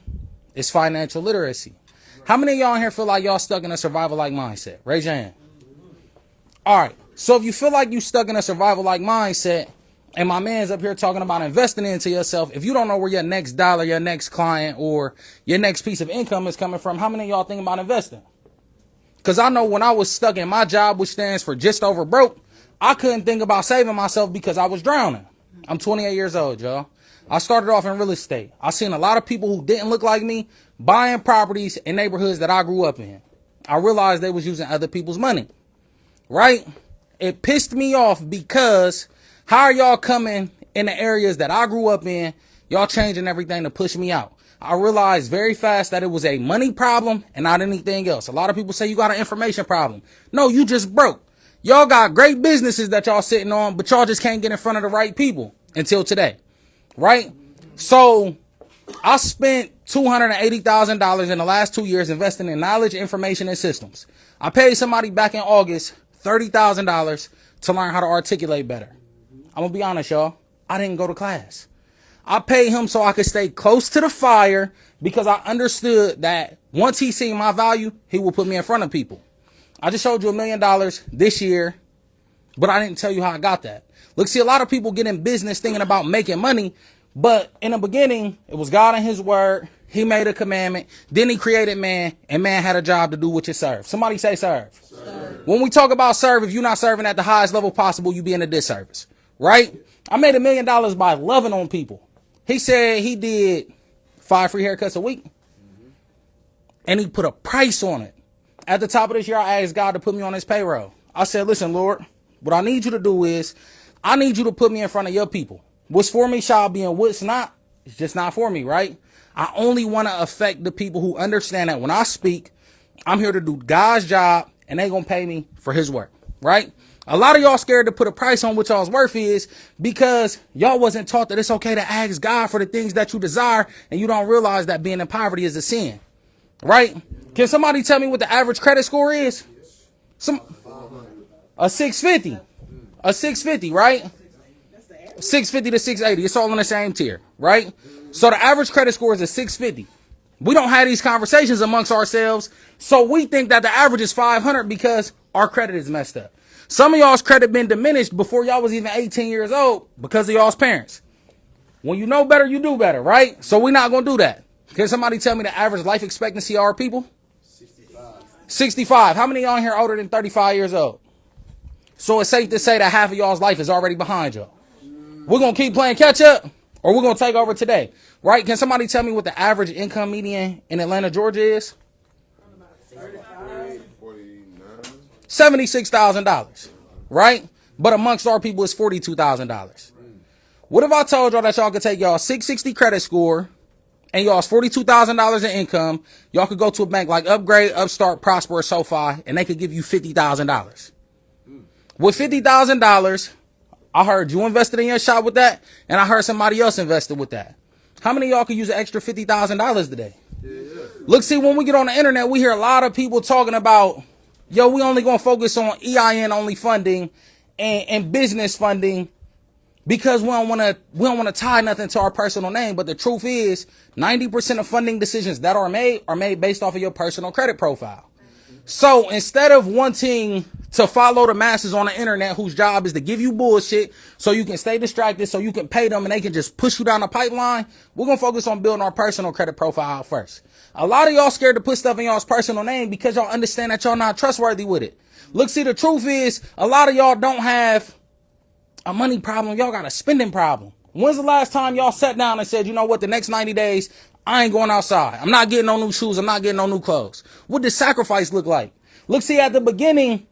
is financial literacy. How many of y'all in here feel like y'all stuck in a survival-like mindset? Raise your hand. All right, so if you feel like you stuck in a survival-like mindset, and my man's up here talking about investing into yourself, if you don't know where your next dollar, your next client, or your next piece of income is coming from, how many of y'all think about investing? Because I know when I was stuck in my job, which stands for just over broke, I couldn't think about saving myself because I was drowning. I'm 28 years old, y'all. I started off in real estate. I seen a lot of people who didn't look like me buying properties in neighborhoods that I grew up in. I realized they was using other people's money, right? It pissed me off because how are y'all coming in the areas that I grew up in, y'all changing everything to push me out? I realized very fast that it was a money problem and not anything else. A lot of people say you got an information problem. No, you just broke. Y'all got great businesses that y'all sitting on, but y'all just can't get in front of the right people until today, right? So I spent $280,000 in the last 2 years investing in knowledge, information, and systems. I paid somebody back in August $30,000 to learn how to articulate better. I'm going to be honest, y'all. I didn't go to class. I paid him so I could stay close to the fire because I understood that once he seen my value, he will put me in front of people. I just showed you $1 million this year, but I didn't tell you how I got that. Look, see, a lot of people get in business thinking about making money, but in the beginning, it was God and his word. He made a commandment. Then he created man, and man had a job to do, which is serve. Somebody say serve. When we talk about serve, if you're not serving at the highest level possible, you be in a disservice. Right? I made $1 million by loving on people. He said he did 5 free haircuts a week. And he put a price on it. At the top of this year, I asked God to put me on his payroll. I said, listen, Lord, what I need you to do is I need you to put me in front of your people. What's for me shall be, and what's not, it's just not for me, right? I only want to affect the people who understand that when I speak, I'm here to do God's job and they going to pay me for his work, right? A lot of y'all scared to put a price on what y'all's worth is because y'all wasn't taught that it's okay to ask God for the things that you desire, and you don't realize that being in poverty is a sin, right? Can somebody tell me what the average credit score is? A 650. A 650, right? 650 to 680. It's all in the same tier, right? So the average credit score is a 650. We don't have these conversations amongst ourselves, so we think that the average is 500 because our credit is messed up. Some of y'all's credit been diminished before y'all was even 18 years old because of y'all's parents. When you know better, you do better, right? So we're not going to do that. Can somebody tell me the average life expectancy of our people? 65. How many of y'all in here older than 35 years old? So it's safe to say that half of y'all's life is already behind y'all. We're going to keep playing catch up, or we're going to take over today, right? Can somebody tell me what the average income median in Atlanta, Georgia is? $76,000, right? But amongst our people, it's $42,000. What if I told y'all that y'all could take y'all 660 credit score and y'all's $42,000 in income, y'all could go to a bank like Upgrade, Upstart, Prosper, or SoFi, and they could give you $50,000. With $50,000, I heard you invested in your shop with that, and I heard somebody else invested with that. How many of y'all could use an extra $50,000 today? Look, see, when we get on the internet, we hear a lot of people talking about, yo, we only going to focus on EIN only funding and business funding because we don't want to tie nothing to our personal name. But the truth is 90% of funding decisions that are made based off of your personal credit profile. So instead of wanting to follow the masses on the internet whose job is to give you bullshit so you can stay distracted, so you can pay them and they can just push you down the pipeline, we're going to focus on building our personal credit profile first. A lot of y'all scared to put stuff in y'all's personal name because y'all understand that y'all not trustworthy with it. Look, see, the truth is a lot of y'all don't have a money problem. Y'all got a spending problem. When's the last time y'all sat down and said, you know what, the next 90 days, I ain't going outside. I'm not getting no new shoes. I'm not getting no new clothes. What does sacrifice look like? Look, see, at the beginning,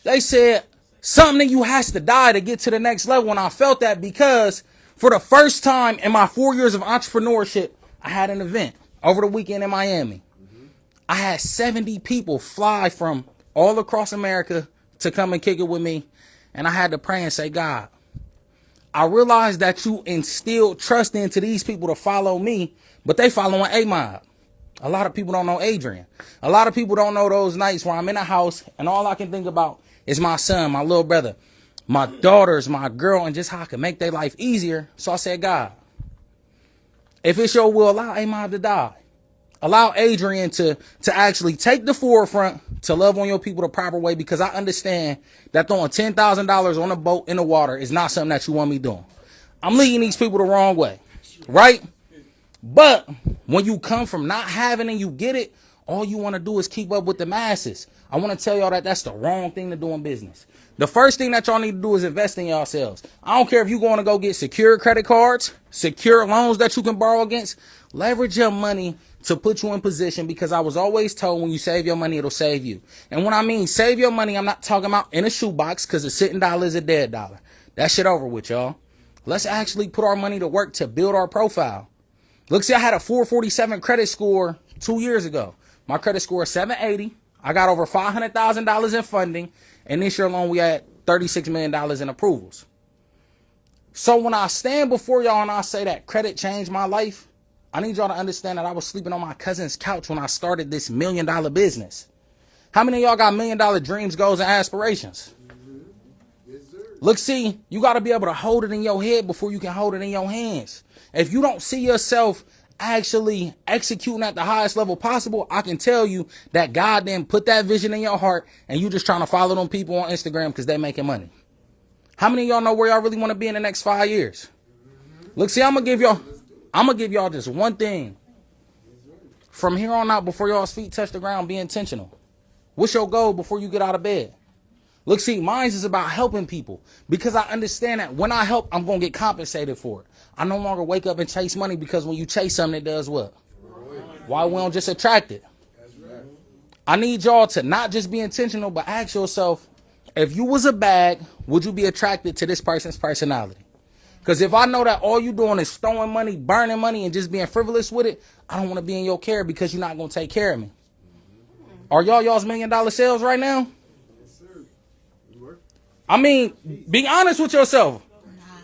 they said something in you has to die to get to the next level. And I felt that because for the first time in my 4 years of entrepreneurship, I had an event over the weekend in Miami. I had 70 people fly from all across America to come and kick it with me. And I had to pray and say, God, I realized that you instilled trust into these people to follow me, but they following A-Mob. A lot of people don't know Adrian. A lot of people don't know those nights where I'm in a house and all I can think about is my son, my little brother, my daughters, my girl, and just how I can make their life easier. So I said, God, if it's your will, allow A-Mob to die. Allow Adrian to actually take the forefront to love on your people the proper way, because I understand that throwing $10,000 on a boat in the water is not something that you want me doing. I'm leading these people the wrong way, right? But when you come from not having and you get it, all you want to do is keep up with the masses. I want to tell y'all that that's the wrong thing to do in business. The first thing that y'all need to do is invest in yourselves. I don't care if you're going to go get secure credit cards, secure loans that you can borrow against. Leverage your money to put you in position, because I was always told when you save your money, it'll save you. And when I mean save your money, I'm not talking about in a shoebox, because a sitting dollar is a dead dollar. That shit over with, y'all. Let's actually put our money to work to build our profile. Look, see, I had a 447 credit score 2 years ago. My credit score is 780. I got over $500,000 in funding. And this year alone, we had $36 million in approvals. So when I stand before y'all and I say that credit changed my life, I need y'all to understand that I was sleeping on my cousin's couch when I started this $1 million business. How many of y'all got $1 million dreams, goals, and aspirations? Look, see, you got to be able to hold it in your head before you can hold it in your hands. If you don't see yourself actually executing at the highest level possible, I can tell you that God didn't put that vision in your heart and you just trying to follow them people on Instagram because they making money. How many of y'all know where y'all really want to be in the next 5 years? Look, see, I'm going to give y'all just one thing. From here on out, before y'all's feet touch the ground, be intentional. What's your goal before you get out of bed? Look, see, mine is about helping people, because I understand that when I help, I'm going to get compensated for it. I no longer wake up and chase money, because when you chase something, it does what? Why we don't just attract it? I need y'all to not just be intentional, but ask yourself, if you was a bag, would you be attracted to this person's personality? Because if I know that all you doing is throwing money, burning money, and just being frivolous with it, I don't want to be in your care, because you're not going to take care of me. Are y'all's $1 million sales right now? I mean, be honest with yourself.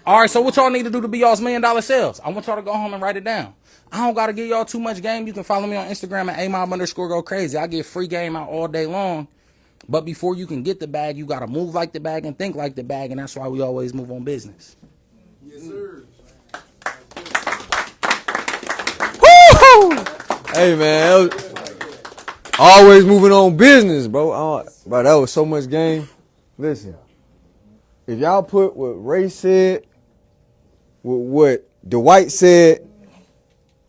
All right, so what y'all need to do to be y'all's $1 million sales? I want y'all to go home and write it down. I don't got to give y'all too much game. You can follow me on Instagram at @amob_go_crazy. I get free game out all day long. But before you can get the bag, you got to move like the bag and think like the bag. And that's why we always move on business. Yes, sir. Woo! Hey, man. Always moving on business, bro. Bro, that was so much game. Listen. If y'all put what Ray said, with what Dwight said,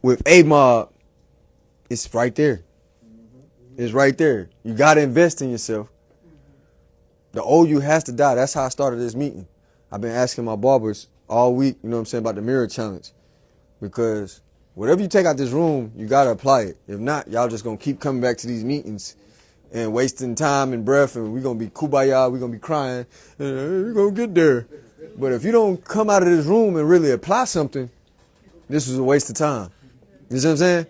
with A-Mob, it's right there. It's right there. You got to invest in yourself. The old you has to die. That's how I started this meeting. I've been asking my barbers all week, you know what I'm saying, about the mirror challenge. Because whatever you take out this room, you got to apply it. If not, y'all just going to keep coming back to these meetings and wasting time and breath, and we're going to be kumbaya, we're going to be crying, we're going to get there. But if you don't come out of this room and really apply something, this was a waste of time. You see what I'm saying?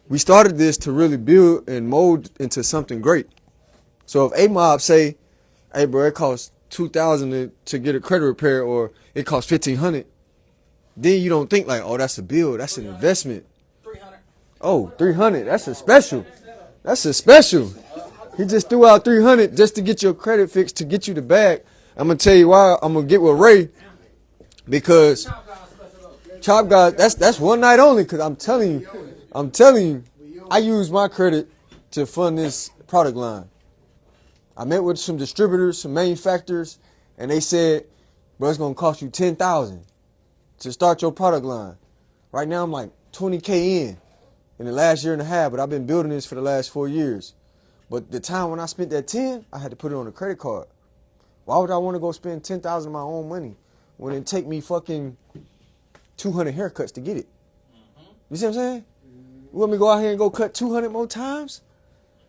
We started this to really build and mold into something great. So if A-Mob say, hey, bro, it costs $2,000 to get a credit repair, or it costs $1,500, then you don't think like, oh, that's a bill, that's an investment. Oh, $300, that's a special. That's a special. He just threw out $300 just to get your credit fixed, to get you the bag. I'm gonna tell you why. I'm gonna get with Ray, because Chop God, that's one night only. Because I'm telling you, I use my credit to fund this product line. I met with some distributors, some manufacturers, and they said, bro, it's gonna cost you $10,000 to start your product line. Right now, I'm like $20K in the last year and a half, but I've been building this for the last 4 years. But the time when I spent that 10, I had to put it on a credit card. Why would I want to go spend $10,000 of my own money when it take me fucking 200 haircuts to get it. You see what I'm saying? You want me to go out here and go cut 200 more times?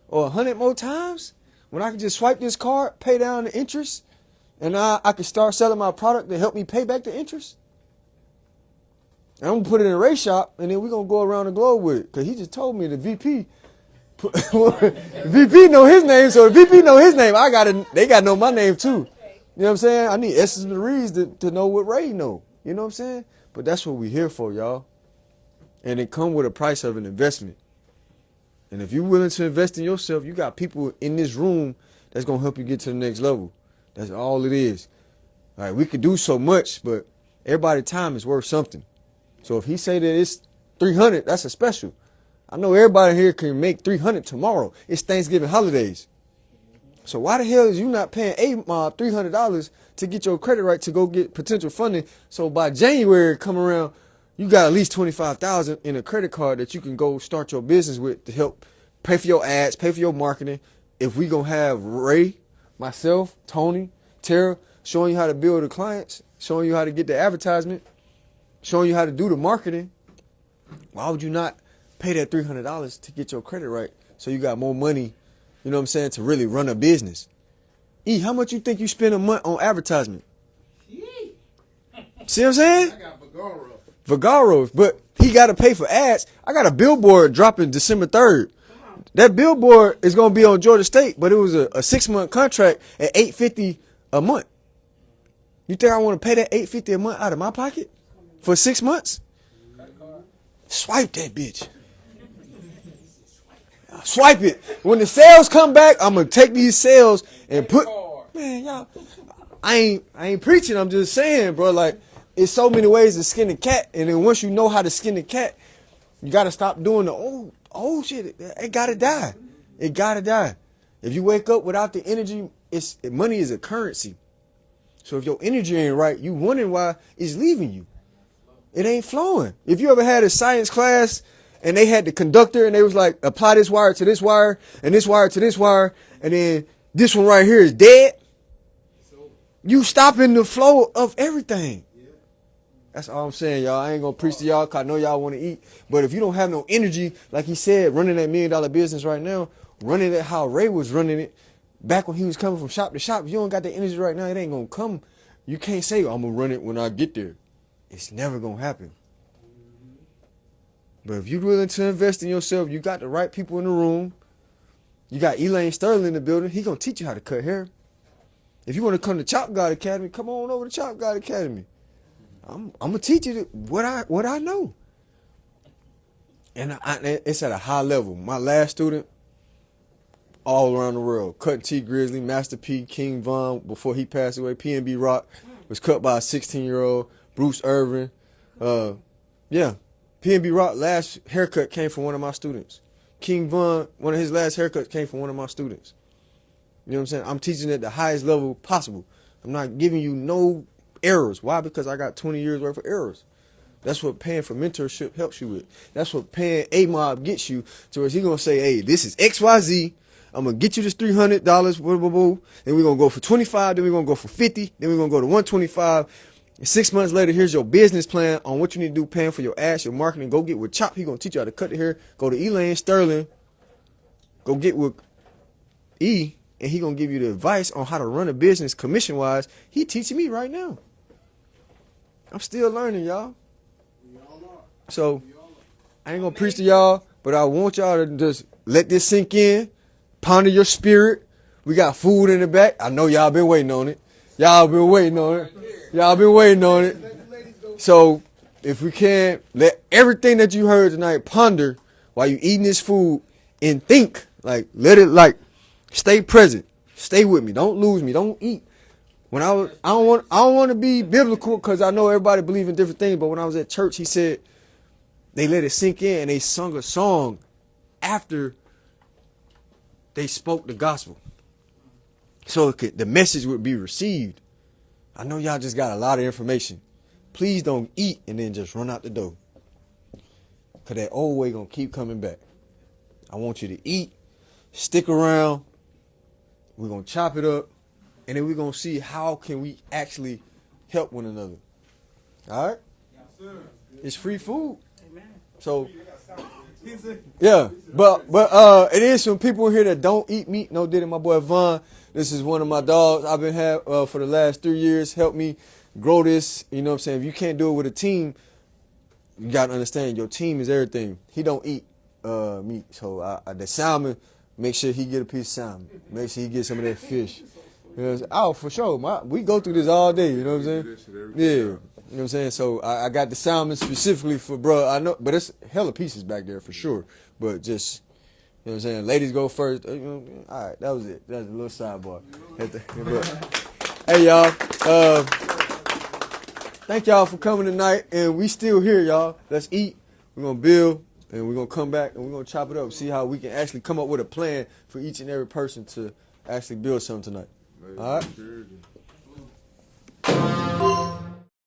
Or 100 more times? When I can just swipe this card, pay down the interest, and I can start selling my product to help me pay back the interest? And I'm going to put it in a race shop, and then we're going to go around the globe with it. Because he just told me the VP, VP know his name, so the VP know his name. They got to know my name too. You know what I'm saying? I need Essence Marie's to know what Ray know. You know what I'm saying? But that's what we here for, y'all. And it come with a price of an investment. And if you're willing to invest in yourself, you got people in this room that's going to help you get to the next level. That's all it is. All right, we could do so much, but everybody's time is worth something. So if he say that it's 300, that's a special. I know everybody here can make 300 tomorrow. It's Thanksgiving holidays. So why the hell is you not paying $300 to get your credit right to go get potential funding? So by January come around, you got at least $25,000 in a credit card that you can go start your business with to help pay for your ads, pay for your marketing. If we gonna have Ray, myself, Tony, Tara showing you how to build the clients, showing you how to get the advertisement, showing you how to do the marketing, why would you not pay that $300 to get your credit right so you got more money, you know what I'm saying, to really run a business? E, how much you think you spend a month on advertisement? See what I'm saying? I got Vagaros, but he got to pay for ads. I got a billboard dropping December 3rd. That billboard is going to be on Georgia State, but it was a 6-month contract at $850 a month. You think I want to pay that $850 a month out of my pocket for 6 months? Swipe that bitch. Swipe it. When the sales come back, I'm going to take these sales and put, man, y'all, I ain't preaching. I'm just saying, bro, like, it's so many ways to skin a cat, and then once you know how to skin a cat, you gotta stop doing the old shit. It gotta die. It gotta die. If you wake up without the energy, money is a currency. So if your energy ain't right, you wondering why it's leaving you. It ain't flowing. If you ever had a science class and they had the conductor and they was like, apply this wire to this wire and this wire to this wire, and then this one right here is dead, you stopping the flow of everything. That's all I'm saying, y'all. I ain't going to preach to y'all because I know y'all want to eat. But if you don't have no energy, like he said, running that $1 million business right now, running it how Ray was running it back when he was coming from shop to shop, if you don't got the energy right now, it ain't going to come. You can't say, I'm going to run it when I get there. It's never going to happen. But if you're willing to invest in yourself, you got the right people in the room. You got Elaine Sterling in the building. He going to teach you how to cut hair. If you want to come to Chop God Academy, come on over to Chop God Academy. I'm gonna teach you what I know, and it's at a high level. My last student, all around the world, Cut T Grizzly, Master P, King Von. Before he passed away, PNB Rock was cut by a 16-year-old. Bruce Irvin, PNB Rock last haircut came from one of my students. King Von, one of his last haircuts came from one of my students. You know what I'm saying? I'm teaching at the highest level possible. I'm not giving you no errors. Why? Because I got 20 years worth of errors. That's what paying for mentorship helps you with. That's what paying A-Mob gets you to where he's going to say, hey, this is XYZ. I'm going to get you this $300. Blah, blah, blah. Then we're going to go for 25. Then we're going to go for 50. Then we're going to go to 125. And 6 months later, here's your business plan on what you need to do, paying for your ads, your marketing. Go get with Chop. He's going to teach you how to cut the hair. Go to Elaine Sterling. Go get with E. And he's going to give you the advice on how to run a business commission-wise. He teaching me right now. I'm still learning, y'all. So, I ain't going to preach to y'all, but I want y'all to just let this sink in, ponder your spirit. We got food in the back. I know y'all been waiting on it. Y'all been waiting on it. Y'all been waiting on it. So, if we can, let everything that you heard tonight ponder while you eating this food and think. Like, let it, like, stay present. Stay with me. Don't lose me. Don't eat. When I don't want to be biblical because I know everybody believes in different things. But when I was at church, he said they let it sink in and they sung a song after they spoke the gospel, so the message would be received. I know y'all just got a lot of information. Please don't eat and then just run out the door, because that old way gonna keep coming back. I want you to eat, stick around. We're gonna chop it up. And then we're going to see how can we actually help one another. All right? It's free food. So, yeah, but it is some people here that don't eat meat. No, did it. My boy Vaughn, this is one of my dogs. I've been for the last 3 years. Helped me grow this. You know what I'm saying? If you can't do it with a team, you got to understand your team is everything. He don't eat meat. So the salmon, make sure he get a piece of salmon. Make sure he get some of that fish. You know what I'm saying? Oh, for sure. We go through this all day. You know what I'm saying? Yeah. You know what I'm saying? So I got the salmon specifically for bro. I know, but it's hella pieces back there for sure. But just, you know what I'm saying? Ladies go first. You know, all right, that was it. That was a little sidebar. Hey, y'all. Thank y'all for coming tonight. And we still here, y'all. Let's eat. We're going to build. And we're going to come back and we're going to chop it up. See how we can actually come up with a plan for each and every person to actually build something tonight. All right?